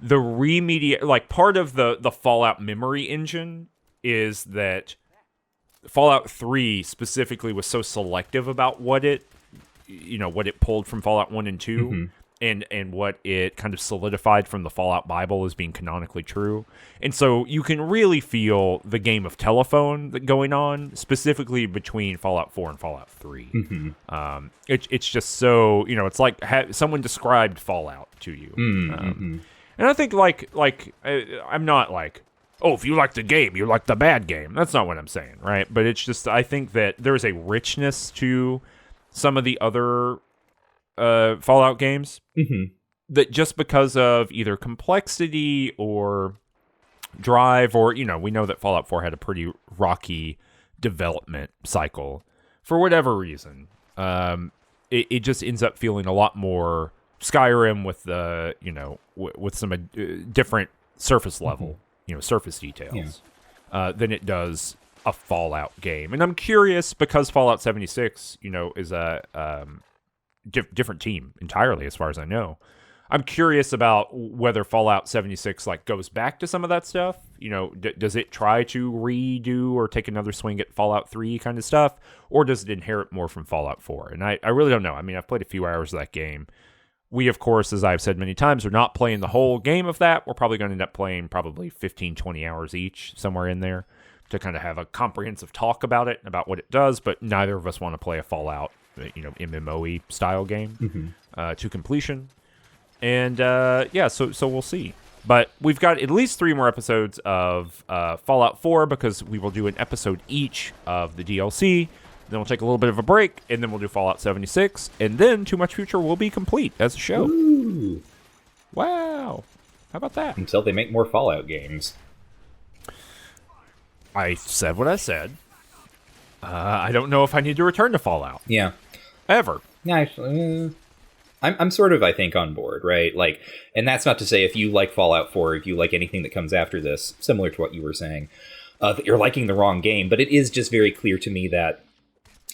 the remediate, like part of the Fallout memory engine is that Fallout 3 specifically was so selective about what it pulled from Fallout 1 and 2 and what it kind of solidified from the Fallout Bible as being canonically true. And so you can really feel the game of telephone that going on specifically between Fallout 4 and Fallout 3. It's just so, it's like someone described Fallout to you. And I think I'm not like, oh, if you like the game, you like the bad game. That's not what I'm saying, right? But it's just, I think that there's a richness to some of the other Fallout games that just because of either complexity or drive or, we know that Fallout 4 had a pretty rocky development cycle. For whatever reason, it just ends up feeling a lot more Skyrim with the, with some different surface level, surface details than it does a Fallout game. And I'm curious because Fallout 76, is a different team entirely as far as I know. I'm curious about whether Fallout 76 goes back to some of that stuff. Does it try to redo or take another swing at Fallout 3 kind of stuff, or does it inherit more from Fallout 4? And I really don't know. I mean, I've played a few hours of that game. We, of course, as I've said many times, are not playing the whole game of that. We're probably going to end up playing probably 15, 20 hours each, somewhere in there, to kind of have a comprehensive talk about it, about what it does, but neither of us want to play a Fallout MMOE style game to completion. And so we'll see. But we've got at least 3 more episodes of Fallout 4 because we will do an episode each of the DLC. Then we'll take a little bit of a break, and then we'll do Fallout 76, and then Too Much Future will be complete as a show. Ooh. Wow. How about that? Until they make more Fallout games. I said what I said. I don't know if I need to return to Fallout. Yeah. Ever. Actually, I'm sort of, I think, on board, right? And that's not to say if you like Fallout 4, if you like anything that comes after this, similar to what you were saying, that you're liking the wrong game. But it is just very clear to me that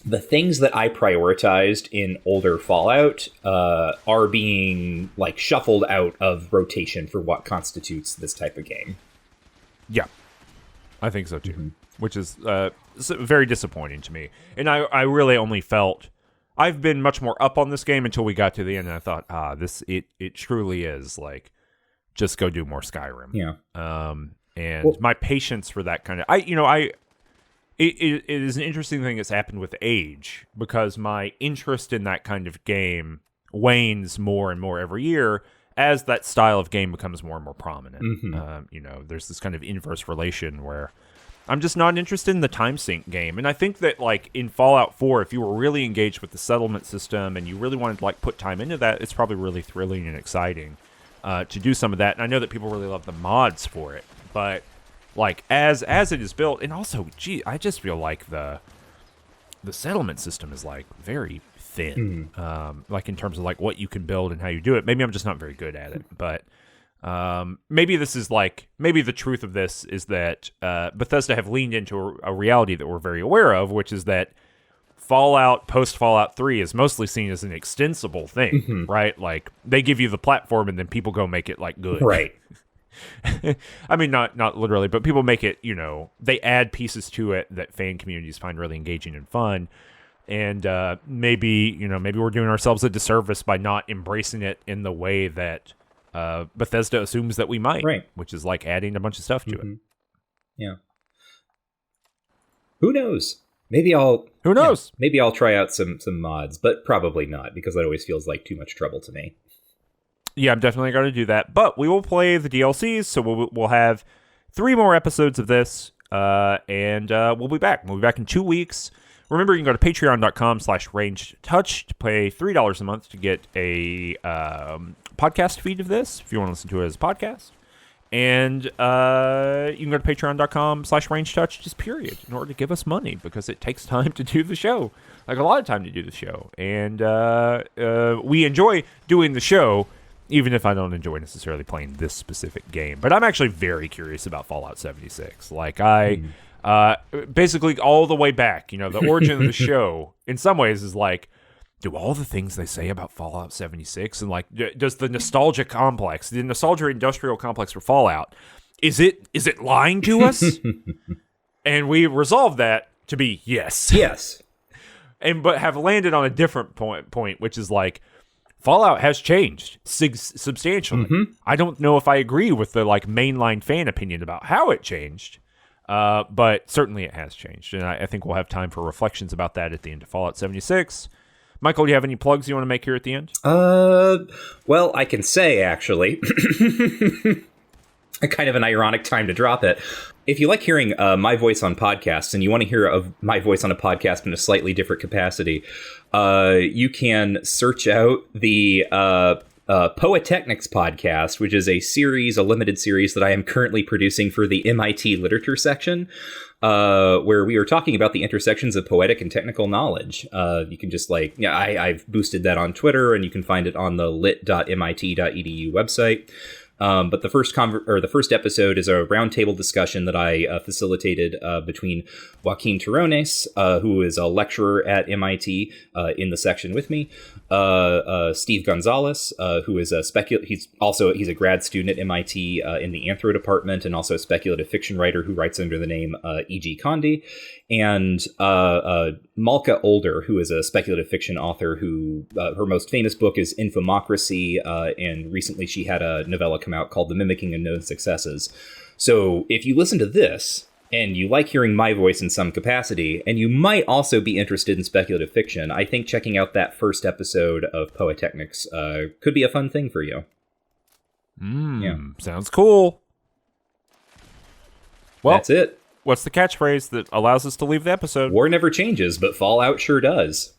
the things that I prioritized in older Fallout are being shuffled out of rotation for what constitutes this type of game. Yeah, I think so too. Which is very disappointing to me. And I really only felt I've been much more up on this game until we got to the end, and I thought, it truly is just go do more Skyrim. Yeah. And my patience for that kind of it is an interesting thing that's happened with age because my interest in that kind of game wanes more and more every year as that style of game becomes more and more prominent. There's this kind of inverse relation where I'm just not interested in the time sink game. And I think that in Fallout 4, if you were really engaged with the settlement system and you really wanted to put time into that, it's probably really thrilling and exciting to do some of that. And I know that people really love the mods for it, but as it is built, and also, I just feel like the settlement system is very thin, in terms of what you can build and how you do it. Maybe I'm just not very good at it, but maybe this is maybe the truth of this is that Bethesda have leaned into a reality that we're very aware of, which is that Fallout post Fallout 3 is mostly seen as an extensible thing, right? They give you the platform and then people go make it good, right? I mean, not literally, but people make it, they add pieces to it that fan communities find really engaging and fun. And maybe we're doing ourselves a disservice by not embracing it in the way that Bethesda assumes that we might, right? Which is like adding a bunch of stuff to it. Yeah. Who knows? Maybe I'll. Who knows? Maybe I'll try out some mods, but probably not, because that always feels like too much trouble to me. Yeah, I'm definitely going to do that. But we will play the DLCs, so we'll have 3 more episodes of this, and we'll be back. We'll be back in 2 weeks. Remember, you can go to patreon.com/rangedtouch to pay $3 a month to get a podcast feed of this, if you want to listen to it as a podcast. And you can go to patreon.com/rangedtouch, just period, in order to give us money, because it takes time to do the show. Like, a lot of time to do the show. And we enjoy doing the show, even if I don't enjoy necessarily playing this specific game. But I'm actually very curious about Fallout 76. Like, basically all the way back, the origin of the show, in some ways, is like, do all the things they say about Fallout 76, and like, does the nostalgia complex, the nostalgia industrial complex for Fallout, is it lying to us? And we resolved that to be yes. Yes. But have landed on a different point, which is like, Fallout has changed substantially. I don't know if I agree with the like mainline fan opinion about how it changed, but certainly it has changed, and I think we'll have time for reflections about that at the end of Fallout 76. Michael, do you have any plugs you want to make here at the end? Well, I can say, actually, kind of an ironic time to drop it. If you like hearing my voice on podcasts, and you want to hear of my voice on a podcast in a slightly different capacity, you can search out the Poetechnics podcast, which is a limited series that I am currently producing for the MIT literature section, where we are talking about the intersections of poetic and technical knowledge. You can just I've boosted that on Twitter, and you can find it on the lit.mit.edu website. But the first episode is a roundtable discussion that I facilitated between Joaquin Terrones, who is a lecturer at MIT in the section with me, Steve Gonzalez, who is he's a grad student at MIT in the Anthro department, and also a speculative fiction writer who writes under the name E.G. Condi, and Malka Older, who is a speculative fiction author who her most famous book is Infomocracy, and recently she had a novella come out called The Mimicking of Known Successes. So if you listen to this and you like hearing my voice in some capacity, and you might also be interested in speculative fiction, I think checking out that first episode of Poetechnics could be a fun thing for you. Sounds cool. Well, that's it. What's the catchphrase that allows us to leave the episode? War never changes, but Fallout sure does.